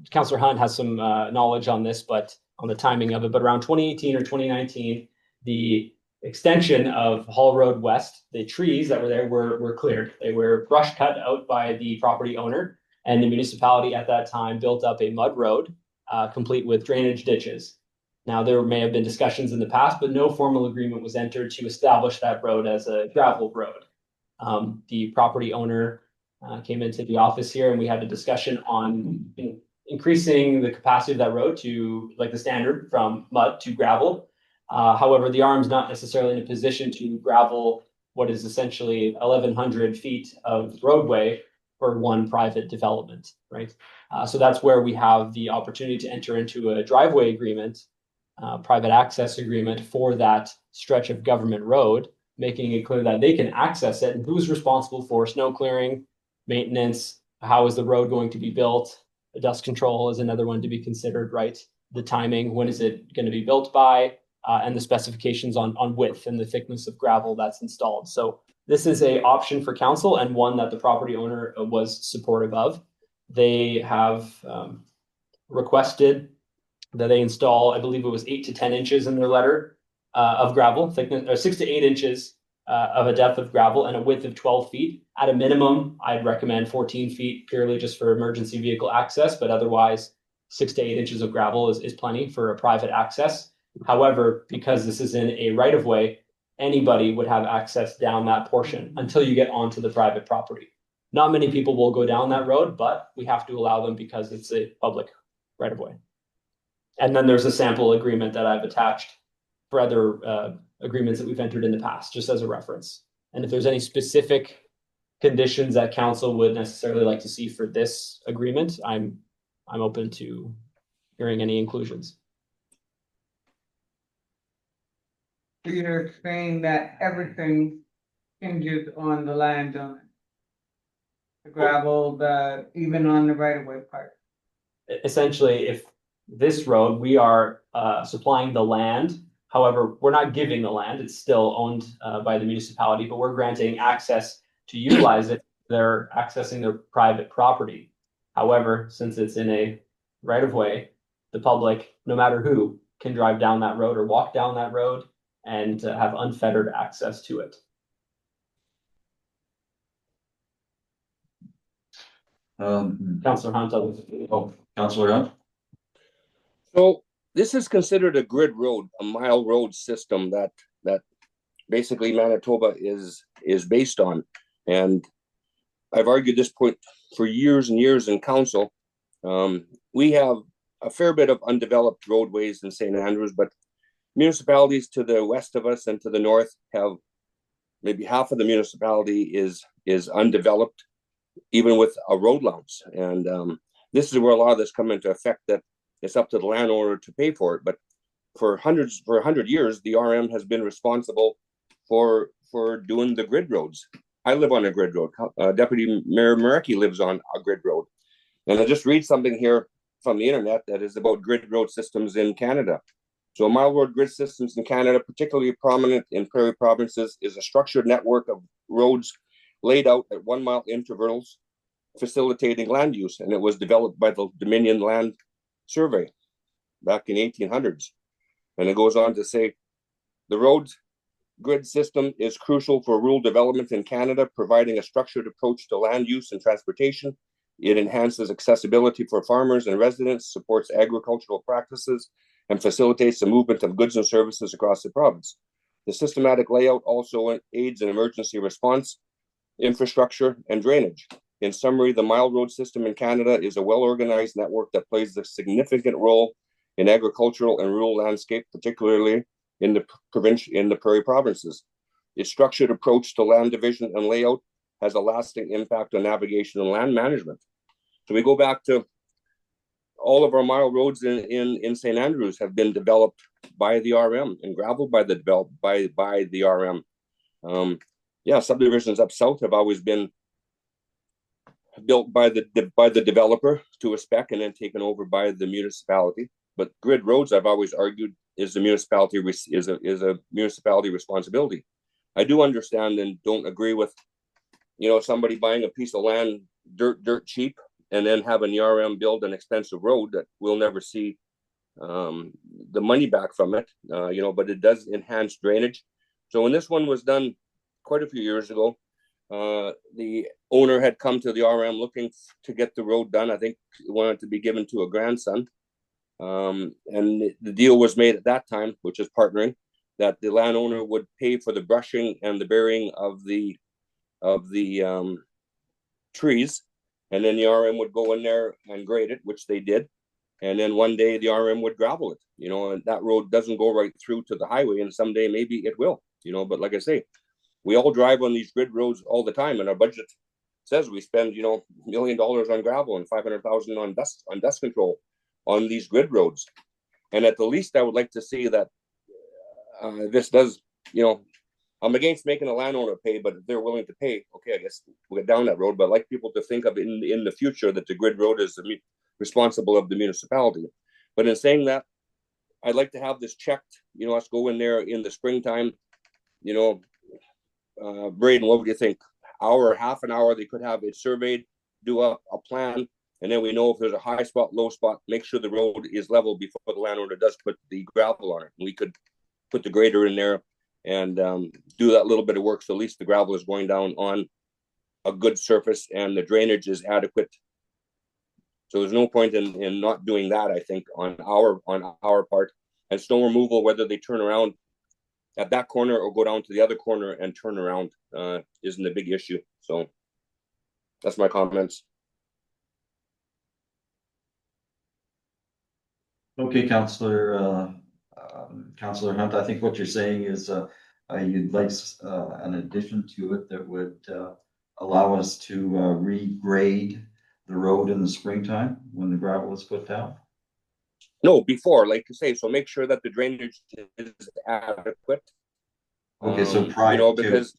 Councillor Hunt has some knowledge on this, but on the timing of it, but around 2018 or 2019, the extension of Hall Road West, the trees that were there were cleared. They were brush cut out by the property owner, and the municipality at that time built up a mud road complete with drainage ditches. Now, there may have been discussions in the past, but no formal agreement was entered to establish that road as a gravel road. The property owner came into the office here and we had a discussion on increasing the capacity of that road to like the standard from mud to gravel. However, the arm's not necessarily in a position to gravel what is essentially 1,100 feet of roadway for one private development, right? So that's where we have the opportunity to enter into a driveway agreement, private access agreement for that stretch of government road, making it clear that they can access it and who's responsible for snow clearing, maintenance, how is the road going to be built. The dust control is another one to be considered, right? The timing, when is it going to be built by, and the specifications on width and the thickness of gravel that's installed. So this is a option for council and one that the property owner was supportive of. They have requested that they install, I believe it was 8 to 10 inches in their letter of gravel thickness, or 6 to 8 inches of a depth of gravel and a width of 12 feet. At a minimum, I'd recommend 14 feet purely just for emergency vehicle access, but otherwise 6 to 8 inches of gravel is plenty for a private access. However, because this is in a right of way, anybody would have access down that portion until you get onto the private property. Not many people will go down that road, but we have to allow them because it's a public right of way. And then there's a sample agreement that I've attached for other agreements that we've entered in the past, just as a reference. And if there's any specific conditions that council would necessarily like to see for this agreement, I'm open to hearing any inclusions. You're saying that everything hinges on the landowner. The gravel, even on the right of way part. Essentially, if this road, we are supplying the land. However, we're not giving the land. It's still owned by the municipality, but we're granting access to utilize it. They're accessing their private property. However, since it's in a right of way, the public, no matter who, can drive down that road or walk down that road and have unfettered access to it. Councillor Hunt. Councillor Hunt? So this is considered a grid road, a mile road system that basically Manitoba is based on. And I've argued this point for years and years in council. We have a fair bit of undeveloped roadways in St. Andrews, but municipalities to the west of us and to the north have maybe half of the municipality is undeveloped, even with a road allowance. And this is where a lot of this come into effect, that it's up to the landowner to pay for it. But for 100 years, the RM has been responsible for doing the grid roads. I live on a grid road. Deputy Mayor Marecki lives on a grid road. And I just read something here from the internet that is about grid road systems in Canada. So mile road grid systems in Canada, particularly prominent in prairie provinces, is a structured network of roads laid out at 1 mile intervals, facilitating land use. And it was developed by the Dominion Land Survey back in 1800s. And it goes on to say, the road grid system is crucial for rural development in Canada, providing a structured approach to land use and transportation. It enhances accessibility for farmers and residents, supports agricultural practices, and facilitates the movement of goods and services across the province. The systematic layout also aids in emergency response, infrastructure, and drainage. In summary, the mile road system in Canada is a well-organized network that plays a significant role in agricultural and rural landscape, particularly in the prairie provinces. Its structured approach to land division and layout has a lasting impact on navigation and land management. So we go back to all of our mile roads in St. Andrews have been developed by the RM and gravel by the RM. Subdivisions up south have always been built by the developer to a spec and then taken over by the municipality. But grid roads, I've always argued, is a municipality responsibility. I do understand and don't agree with, somebody buying a piece of land dirt cheap and then having the RM build an expensive road that we'll never see the money back from it. But it does enhance drainage. So when this one was done quite a few years ago, the owner had come to the RM looking to get the road done. I think he wanted to be given to a grandson. And the deal was made at that time, which is partnering, that the landowner would pay for the brushing and the burying of the trees, and then the RM would go in there and grade it, which they did. And then one day the RM would gravel it, and that road doesn't go right through to the highway, and someday maybe it will, but like I say, we all drive on these grid roads all the time, and our budget says we spend, $1 million on gravel and 500,000 on dust control on these grid roads. And at the least, I would like to see that this does, I'm against making a landowner pay, but if they're willing to pay, okay, I guess we'll get down that road. But I'd like people to think of in the future that the grid road is responsible of the municipality. But in saying that, I'd like to have this checked. Let's go in there in the springtime. Braden, what would you think? Hour, half an hour, they could have it surveyed, do a plan, and then we know if there's a high spot, low spot, make sure the road is level before the landowner does put the gravel on it. We could put the grader in there and do that little bit of work, so at least the gravel is going down on a good surface and the drainage is adequate. So there's no point in not doing that, I think, on our part. And snow removal, whether they turn around at that corner or go down to the other corner and turn around, isn't a big issue. So that's my comments. Okay, Councillor Hunt, I think what you're saying is you'd like an addition to it that would allow us to regrade the road in the springtime when the gravel is put down? No, before, like you say, so make sure that the drainage is adequate. Okay, so prior to. Because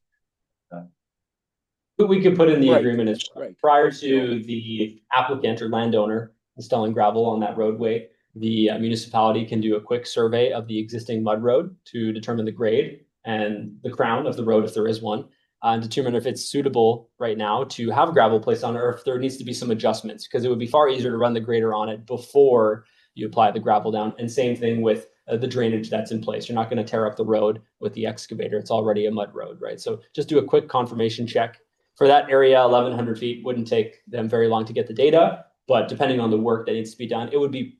What we could put in the Right, agreement is right. prior to the applicant or landowner installing gravel on that roadway, the municipality can do a quick survey of the existing mud road to determine the grade and the crown of the road, if there is one, and determine if it's suitable right now to have gravel placed on it, or if there needs to be some adjustments, because it would be far easier to run the grader on it before you apply the gravel down. And same thing with the drainage that's in place. You're not going to tear up the road with the excavator. It's already a mud road, right? So just do a quick confirmation check. For that area, 1,100 feet wouldn't take them very long to get the data, but depending on the work that needs to be done, it would be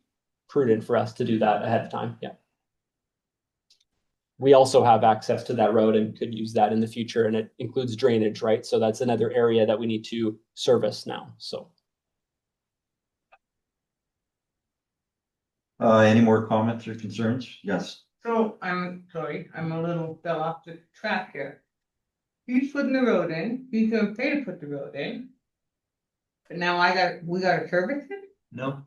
prudent for us to do that ahead of time. Yeah. We also have access to that road and could use that in the future, and it includes drainage, right? So that's another area that we need to service now. So. Any more comments or concerns? Yes. So I'm sorry, I'm a little fell off the track here. He's putting the road in, he's gonna pay to put the road in. But now we gotta service it? No,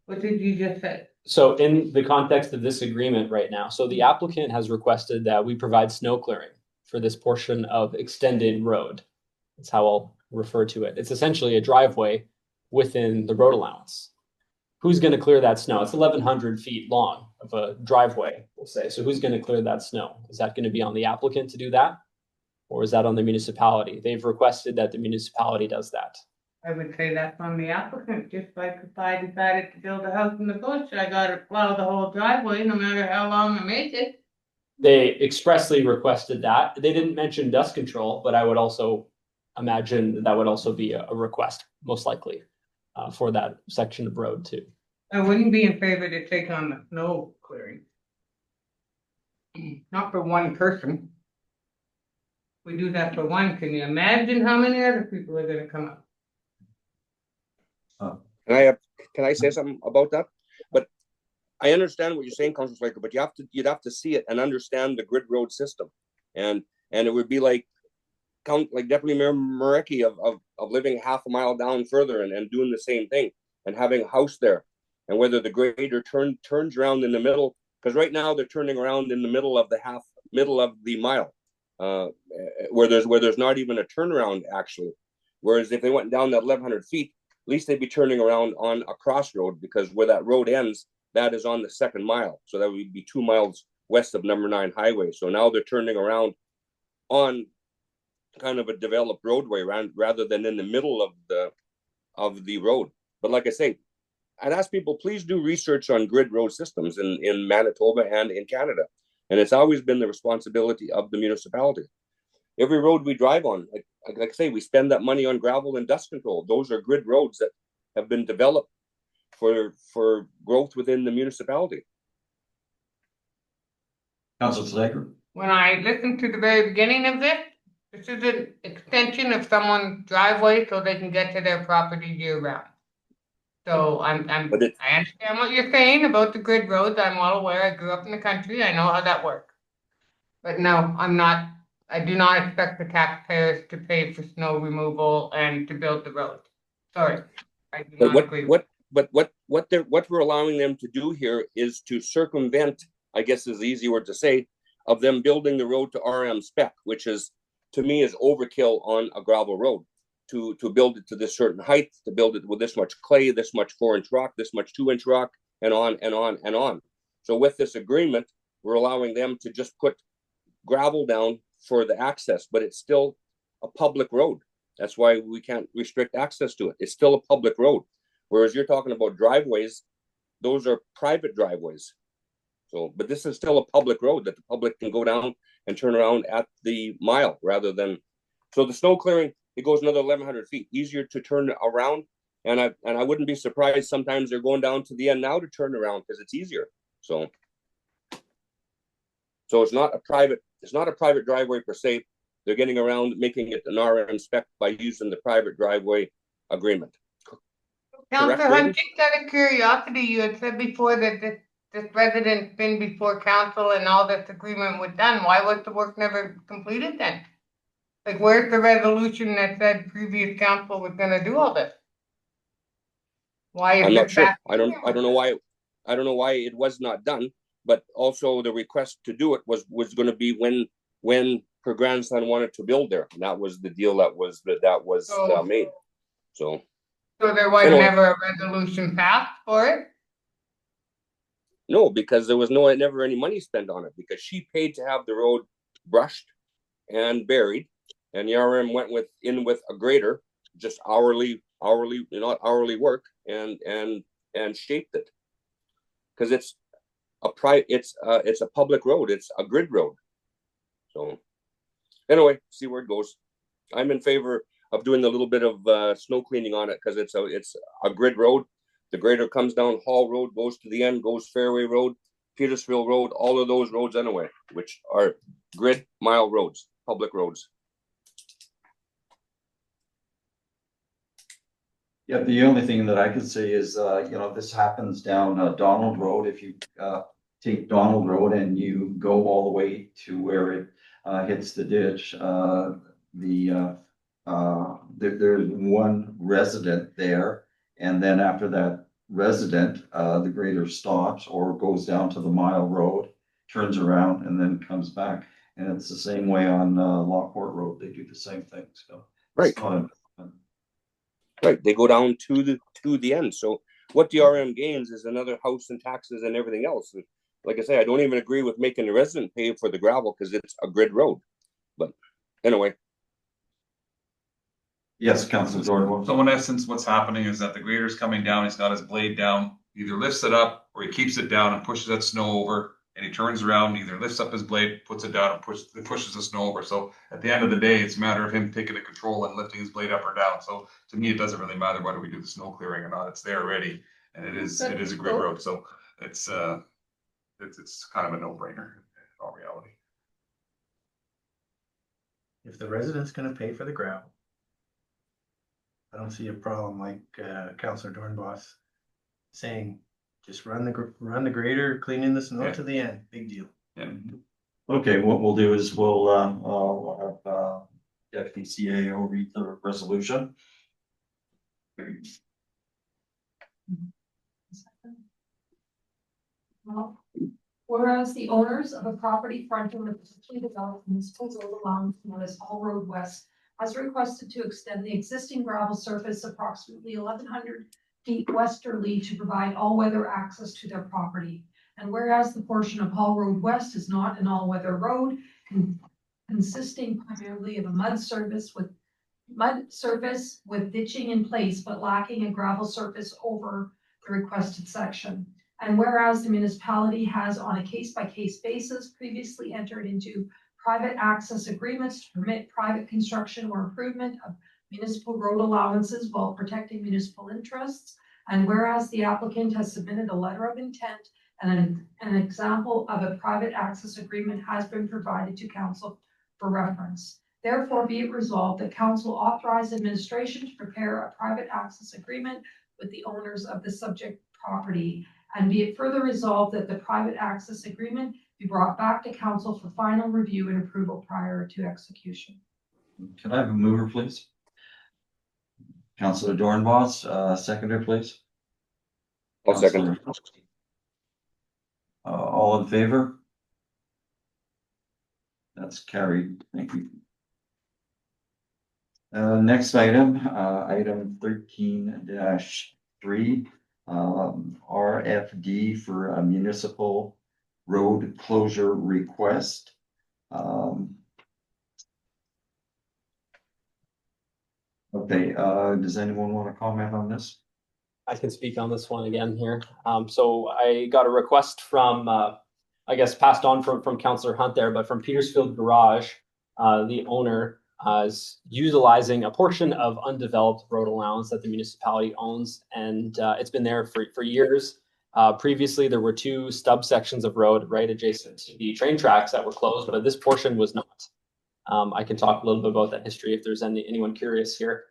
What did you just say? So in the context of this agreement right now, so the applicant has requested that we provide snow clearing for this portion of extended road. That's how I'll refer to it. It's essentially a driveway within the road allowance. Who's going to clear that snow? It's 1,100 feet long of a driveway, we'll say. So who's going to clear that snow? Is that going to be on the applicant to do that? Or is that on the municipality? They've requested that the municipality does that. I would say that's on the applicant, just like if I decided to build a house in the bush, I gotta plow the whole driveway, no matter how long I make it. They expressly requested that. They didn't mention dust control, but I would also imagine that would also be a request, most likely, for that section of road too. I wouldn't be in favor to take on the snow clearing. Not for one person. We do that for one, can you imagine how many other people are gonna come up? Can I say something about that? But I understand what you're saying, Councilor Slaker, but you'd have to see it and understand the grid road system. And it would be like Deputy Mayor Marecki of living half a mile down further and doing the same thing and having a house there. And whether the grader turns around in the middle, because right now they're turning around in the middle of the mile, where there's not even a turnaround actually. Whereas if they went down that 1,100 feet, at least they'd be turning around on a crossroad, because where that road ends, that is on the second mile. So that would be 2 miles west of number 9 highway. So now they're turning around on kind of a developed roadway rather than in the middle of the road. But like I say, I'd ask people, please do research on grid road systems in Manitoba and in Canada. And it's always been the responsibility of the municipality. Every road we drive on, like I say, we spend that money on gravel and dust control. Those are grid roads that have been developed for growth within the municipality. Council Slaker? When I listened to the very beginning of this, this is an extension of someone's driveway so they can get to their property year round. So I understand what you're saying about the grid roads. I'm well aware. I grew up in the country. I know how that works. But no, I do not expect the taxpayers to pay for snow removal and to build the road. Sorry. I do not agree. What we're allowing them to do here is to circumvent, I guess is the easy word to say, of them building the road to RM spec, which is, to me, is overkill on a gravel road. To build it to this certain height, to build it with this much clay, this much 4-inch rock, this much 2-inch rock, and on and on and on. So with this agreement, we're allowing them to just put gravel down for the access, but it's still a public road. That's why we can't restrict access to it. It's still a public road. Whereas you're talking about driveways, those are private driveways. So, but this is still a public road that the public can go down and turn around at the mile rather than. So the snow clearing, it goes another 1,100 feet, easier to turn around. And I wouldn't be surprised sometimes they're going down to the end now to turn around because it's easier. So it's not a private driveway per se. They're getting around making it an RM spec by using the private driveway agreement. Councillor Hunt, just out of curiosity, you had said before that this resident's been before council and all this agreement was done. Why was the work never completed then? Like, where's the resolution that said previous council was gonna do all this? Why is I'm not sure. I don't know why. I don't know why it was not done. But also the request to do it was going to be when her grandson wanted to build there. And that was the deal that was made. So there was never a resolution passed for it? No, because there was never any money spent on it because she paid to have the road brushed and buried, and the RM went with a grader, just hourly work and shaped it. Because it's a public road, it's a grid road. So anyway, see where it goes. I'm in favor of doing a little bit of snow cleaning on it because it's a grid road. The grader comes down Hall Road, goes to the end, goes Fairway Road, Petersfield Road, all of those roads anyway, which are grid mile roads, public roads. Yeah, the only thing that I can say is, this happens down Donald Road. If you take Donald Road and you go all the way to where it hits the ditch, there's one resident there. And then after that resident, the grader stops or goes down to the mile road, turns around and then comes back. And it's the same way on Lockport Road. They do the same thing. So right. Right, they go down to the end. So what the RM gains is another house and taxes and everything else. And like I say, I don't even agree with making the resident pay for the gravel because it's a grid road. But anyway. Yes, Councilor Jordan. So in essence, what's happening is that the grader's coming down, he's got his blade down, either lifts it up or he keeps it down and pushes that snow over, and he turns around, either lifts up his blade, puts it down, and pushes the snow over. So at the end of the day, it's a matter of him taking the control and lifting his blade up or down. So to me, it doesn't really matter whether we do the snow clearing or not. It's there already, and it is a grid road. So it's kind of a no-brainer in all reality. If the resident's gonna pay for the gravel, I don't see a problem like Councillor Dornbos saying, just run the grader, cleaning the snow to the end. Big deal. Yeah. Okay, what we'll do is we'll have Deputy CAO read the resolution. Whereas the owners of a property fronting the particularly developed municipal road allowance known as Hall Road West has requested to extend the existing gravel surface approximately 1,100 feet westerly to provide all-weather access to their property. And whereas the portion of Hall Road West is not an all-weather road, consisting primarily of a mud surface with ditching in place, but lacking a gravel surface over the requested section. And whereas the municipality has, on a case-by-case basis, previously entered into private access agreements to permit private construction or improvement of municipal road allowances while protecting municipal interests. And whereas the applicant has submitted a letter of intent and an example of a private access agreement has been provided to council for reference. Therefore, be it resolved that council authorize administration to prepare a private access agreement with the owners of the subject property. And be it further resolved that the private access agreement be brought back to council for final review and approval prior to execution. Can I have a mover, please? Councillor Dornbos, seconder, please. I'll second. Councillor, all in favor? That's carried. Thank you. Next item, item 13-3, RFD for a municipal road closure request. Okay, does anyone want to comment on this? I can speak on this one again here. So I got a request from, I guess passed on from Councillor Hunt there, but from Petersfield Garage, the owner is utilizing a portion of undeveloped road allowance that the municipality owns, and it's been there for years. Previously, there were 2 stub sections of road right adjacent to the train tracks that were closed, but this portion was not. I can talk a little bit about that history if there's anyone curious here.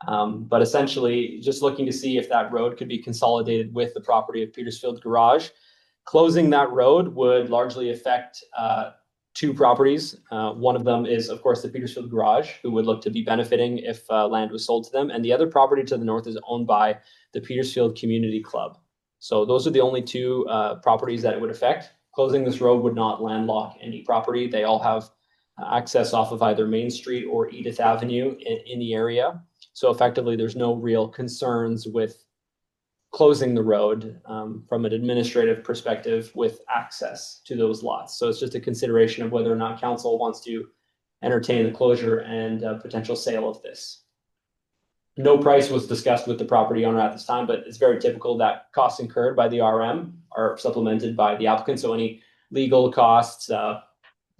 But essentially, just looking to see if that road could be consolidated with the property of Petersfield Garage. Closing that road would largely affect 2 properties. One of them is, of course, the Petersfield Garage, who would look to be benefiting if land was sold to them. And the other property to the north is owned by the Petersfield Community Club. So those are the only 2 properties that it would affect. Closing this road would not landlock any property. They all have access off of either Main Street or Edith Avenue in the area. So effectively, there's no real concerns with closing the road from an administrative perspective with access to those lots. So it's just a consideration of whether or not council wants to entertain the closure and potential sale of this. No price was discussed with the property owner at this time, but it's very typical that costs incurred by the RM are supplemented by the applicant. So any legal costs,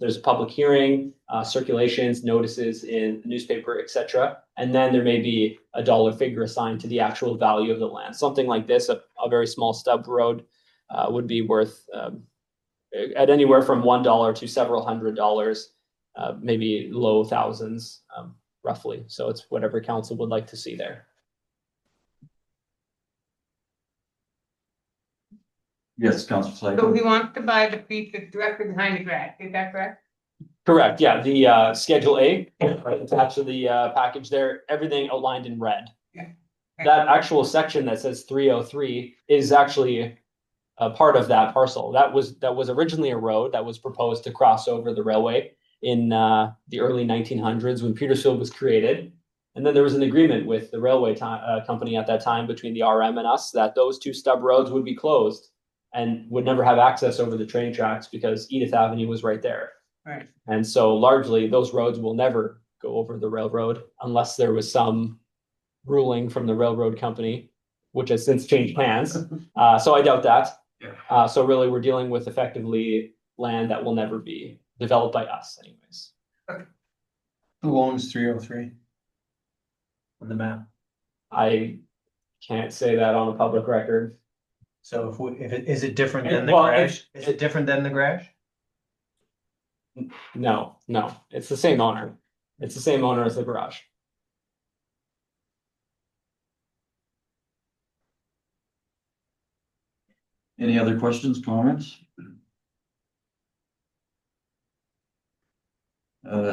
there's a public hearing, circulations, notices in the newspaper, etc. And then there may be a dollar figure assigned to the actual value of the land. Something like this, a very small stub road would be worth at anywhere from $1 to several $100s, maybe low thousands, roughly. So it's whatever council would like to see there. Yes, Councillor Slater. So he wants to buy the piece that's directly behind the grass, is that correct? Correct, yeah, the Schedule A, right attached to the package there, everything outlined in red. Yeah. That actual section that says 303 is actually a part of that parcel. That was originally a road that was proposed to cross over the railway in the early 1900s when Petersfield was created. And then there was an agreement with the railway company at that time between the RM and us that those 2 stub roads would be closed and would never have access over the train tracks because Edith Avenue was right there. Right. And so largely those roads will never go over the railroad unless there was some ruling from the railroad company, which has since changed hands. So I doubt that. Yeah. So really we're dealing with effectively land that will never be developed by us anyways. Who owns 303 on the map? I can't say that on a public record. So is it different than the Well, garage? Is it different than the garage? No, it's the same owner. It's the same owner as the garage. Any other questions, comments?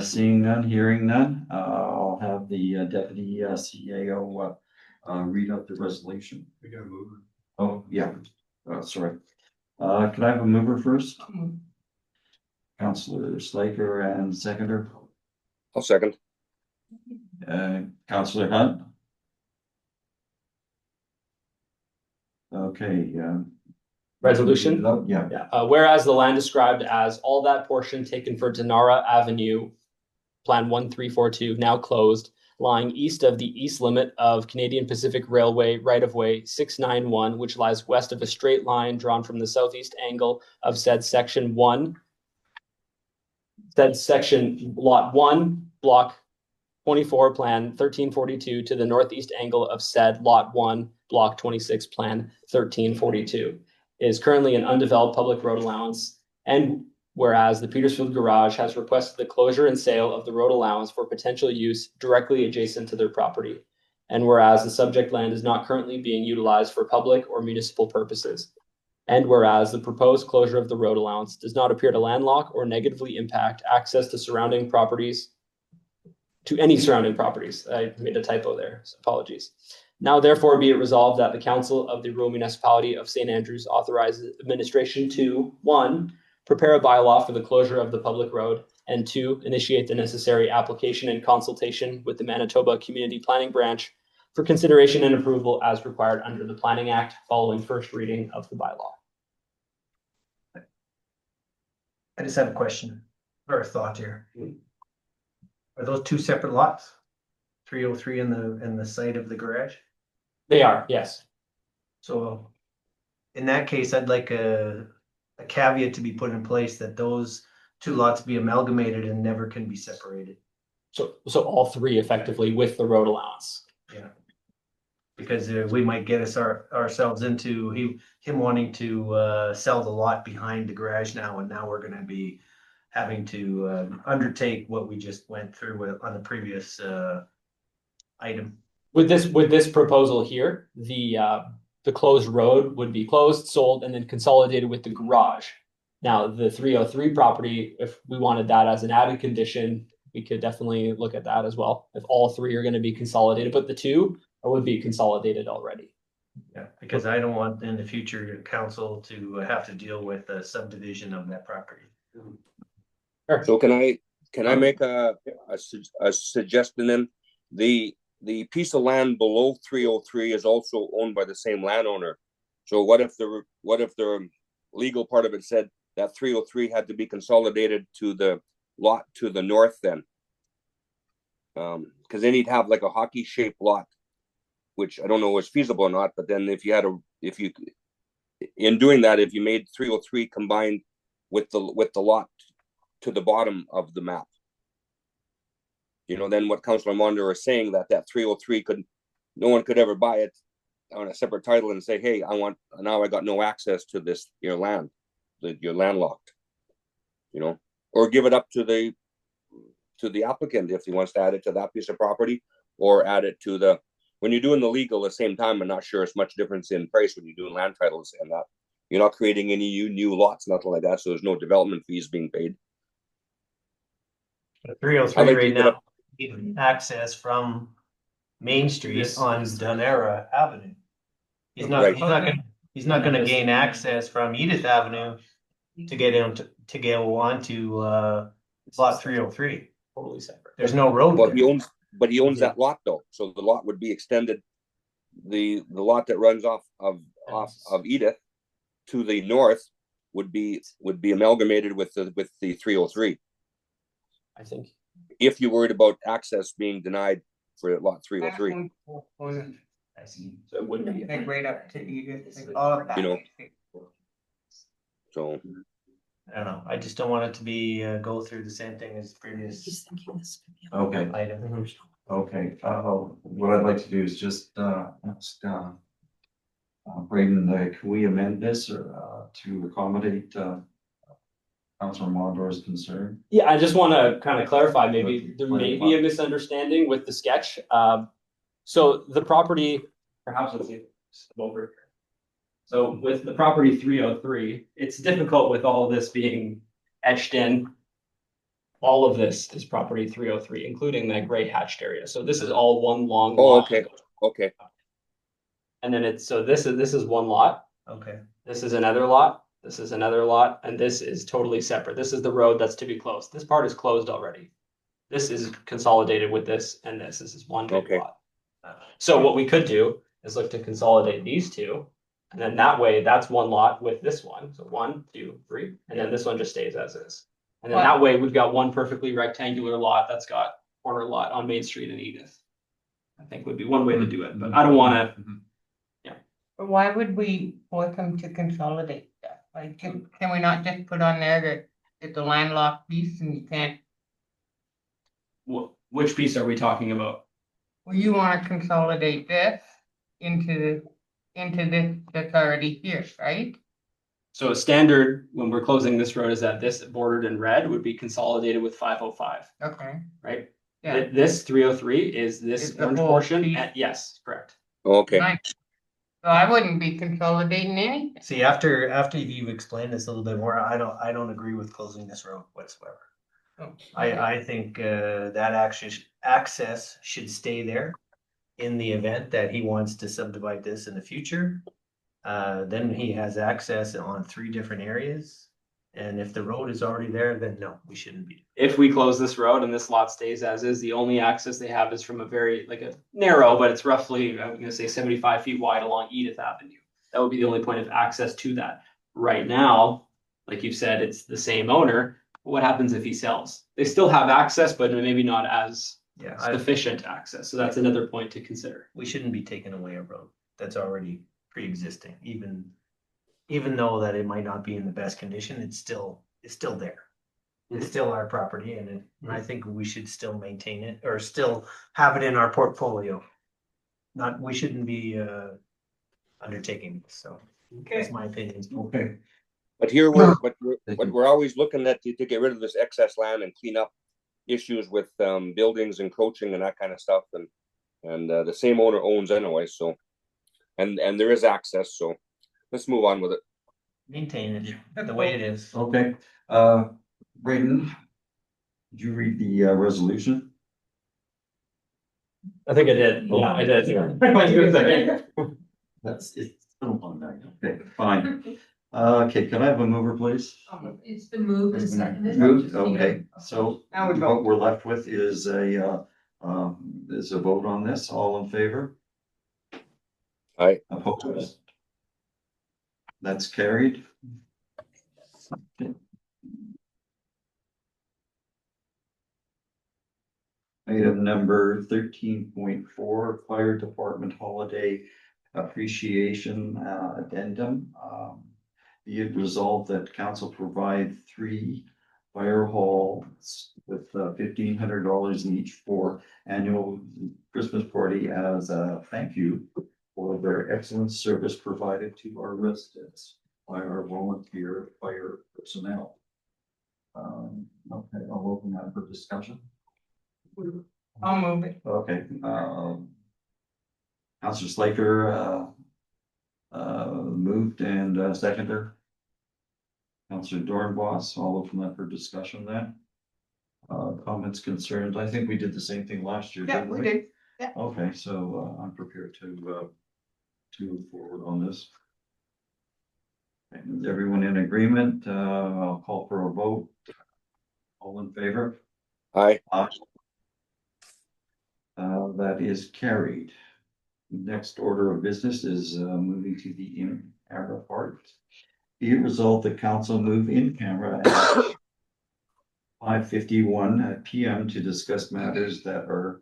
Seeing none, hearing none, I'll have the deputy CAO read out the resolution. We gotta move. Oh, yeah, sorry. Can I have a mover first? Councillor Slaker and seconder, I'll second. Councillor Hunt. Okay, Resolution. yeah, Whereas the land described as all that portion taken for Denara Avenue, Plan 1342, now closed, lying east of the east limit of Canadian Pacific Railway right-of-way 691, which lies west of a straight line drawn from the southeast angle of said section 1, said section lot 1, block 24, plan 1342 to the northeast angle of said lot 1, Block 26, Plan 1342, is currently an undeveloped public road allowance. And whereas the Petersfield Garage has requested the closure and sale of the road allowance for potential use directly adjacent to their property. And whereas the subject land is not currently being utilized for public or municipal purposes. And whereas the proposed closure of the road allowance does not appear to landlock or negatively impact access to surrounding properties, to any surrounding properties. I made a typo there, so apologies. Now therefore be it resolved that the Council of the Rural Municipality of St. Andrews authorizes administration to, 1, prepare a bylaw for the closure of the public road, and 2, initiate the necessary application and consultation with the Manitoba Community Planning Branch for consideration and approval as required under the Planning Act following first reading of the bylaw. I just have a question or a thought here. Are those two separate lots? 303 and the site of the garage? They are, yes. So in that case, I'd like a caveat to be put in place that those two lots be amalgamated and never can be separated. So all three effectively with the road allowance. Yeah. Because we might get ourselves into him wanting to sell the lot behind the garage now, and now we're gonna be having to undertake what we just went through with on the previous item. With this proposal here, the closed road would be closed, sold, and then consolidated with the garage. Now, the 303 property, if we wanted that as an added condition, we could definitely look at that as well. If all three are going to be consolidated, but the two would be consolidated already. Yeah, because I don't want in the future council to have to deal with a subdivision of that property. So can I make a suggestion then? The piece of land below 303 is also owned by the same landowner. So what if the legal part of it said that 303 had to be consolidated to the lot to the north then? Because then you'd have like a hockey shaped lot, which I don't know is feasible or not. But then if you in doing that, if you made 303 combined with the lot to the bottom of the map, then what Councilor Monder is saying that 303 no one could ever buy it on a separate title and say, hey, now I got no access to this, your land, you're landlocked, or give it up to the applicant if he wants to add it to that piece of property, or add it to when you're doing the legal at the same time. I'm not sure it's much difference in price when you're doing land titles and that you're not creating any new lots, nothing like that. So there's no development fees being paid. 303 right now, access from Main Street on Donera Avenue. He's not gonna gain access from Edith Avenue to get go on to lot 303. Totally separate. There's no road. But he owns that lot though, so the lot would be extended. The lot that runs off of Edith to the north would be amalgamated with the 303. I think if you're worried about access being denied for lot 303. I see. so it would be. Like right up to Edith, like all of that. So I don't know. I just don't want it to be go through the same thing as previous Okay, item. okay. What I'd like to do is just ask Braden, can we amend this or to accommodate Councilor Mondor's concern? Yeah, I just want to kind of clarify, maybe there may be a misunderstanding with the sketch. So the property, perhaps let's see, over here. So with the property 303, it's difficult with all of this being etched in. All of this is property 303, including that gray hatched area. So this is all one long lot. okay. And then this is one lot. Okay. This is another lot. This is another lot, and this is totally separate. This is the road that's to be closed. This part is closed already. This is consolidated with this and this. This is one big lot. So what we could do is look to consolidate these two, and then that way, that's one lot with this one. So 1, 2, 3, and then this one just stays as is. And then that way, we've got one perfectly rectangular lot that's got corner lot on Main Street in Edith. I think would be one way to do it, but I don't want to. But why would we want them to consolidate that? Like, can we not just put on there that it's a landlocked piece and you can't? Which piece are we talking about? Well, you want to consolidate this into into this that's already here, right? So standard, when we're closing this road, is that this bordered in red would be consolidated with 505, Okay, right? yeah. This 303 is this Is the orange whole portion, piece. and yes, correct. Okay, Nice. So I wouldn't be consolidating anything. See, after you've explained this a little bit more, I don't agree with closing this road whatsoever. Oh, I think that access should stay there in the event that he wants to subdivide this in the future. Then he has access on 3 different areas. And if the road is already there, then no, we shouldn't be. If we close this road and this lot stays as is, the only access they have is from a very, like a narrow, but it's roughly, I'm gonna say 75 feet wide along Edith Avenue. That would be the only point of access to that. Right now, like you've said, it's the same owner. What happens if he sells? They still have access, but maybe not as Yeah, sufficient access. So that's another point to consider. we shouldn't be taking away a road that's already pre-existing, even though that it might not be in the best condition, it's still there. It's still our property, and I think we should still maintain it or still have it in our portfolio. We shouldn't be undertaking this, so that's my opinion. Okay. but here we're always looking at to get rid of this excess land and clean up issues with buildings encroaching and that kind of stuff, and the same owner owns anyway, so and there is access, so let's move on with it. Maintain it the way it is. Okay, Braden, did you read the resolution? I think I did. Yeah, I did. That's it. Okay, fine. Okay, can I have a mover, please? It's been moved and seconded. Moved, okay, so Now we what we're left with is a vote on this, all in favor? Aye. Opposed? That's carried. Item number 13.4, Fire Department Holiday Appreciation Addendum. Be it resolved that council provide 3 fire halls with $1,500 each for annual Christmas party as a thank you for their excellent service provided to our residents by our volunteer fire personnel. Okay, I'll open that for discussion. I'll move it. Okay, Councilor Slaker, moved and seconder. Councilor Dornbos, I'll open that for discussion then. Comments, concerns, I think we did the same thing last year. Yeah, didn't we did. Yeah. Okay, so I'm prepared to move forward on this. And everyone in agreement, I'll call for a vote. All in favor? Aye. That is carried. Next order of business is moving to the in-camera part. Be it resolved the council move in camera at 5:51 PM to discuss matters that are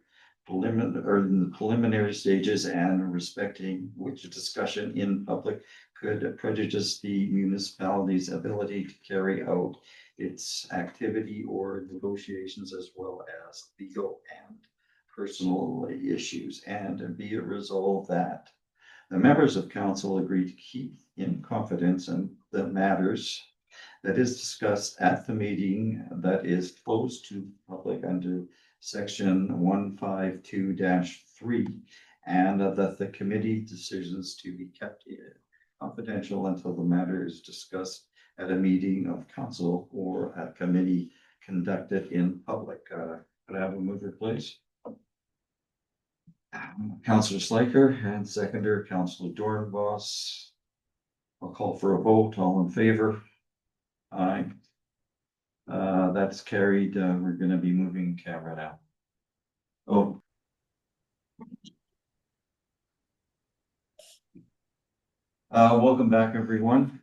in the preliminary stages and respecting which discussion in public could prejudice the municipality's ability to carry out its activity or negotiations, as well as legal and personal issues. And be it resolved that the members of council agree to keep in confidence and the matters that is discussed at the meeting that is closed to public under section 152-3, and that the committee decisions to be kept confidential until the matter is discussed at a meeting of council or a committee conducted in public. Could I have a mover, please? Councilor Slaker and seconder, Councilor Dornbos. I'll call for a vote. All in favor? Aye. That's carried. We're going to be moving camera now. Oh. Welcome back, everyone.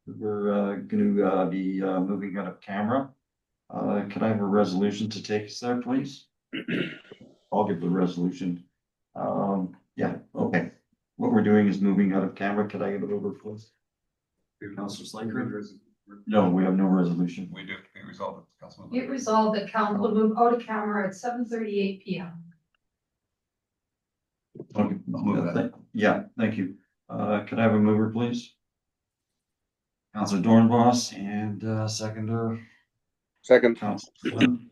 We're going to be moving out of camera. Can I have a resolution to take us there, please? I'll give the resolution. Yeah, okay. What we're doing is moving out of camera. Could I get it over, please? Councilor Slaker? No, we have no resolution. We do, we resolve it, Councilman. It resolved that council move out of camera at 7:38 PM. Okay, I'll move that. Yeah, thank you. Could I have a mover, please? Counselor Dornbos and seconder, Second, Counselor Flynn.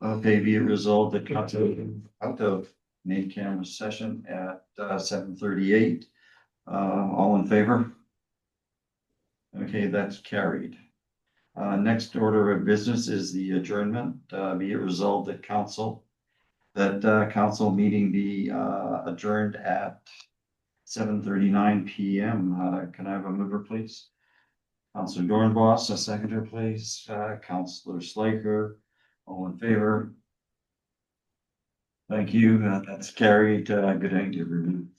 Okay, be it resolved that council out of main camera session at 7:38. All in favor? Okay, that's carried. Next order of business is the adjournment. Be it resolved that council meeting be adjourned at 7:39 PM. Can I have a mover, please? Counselor Dornbos, a seconder, please. Counselor Slaker, all in favor? Thank you. That's carried. Good night, everyone.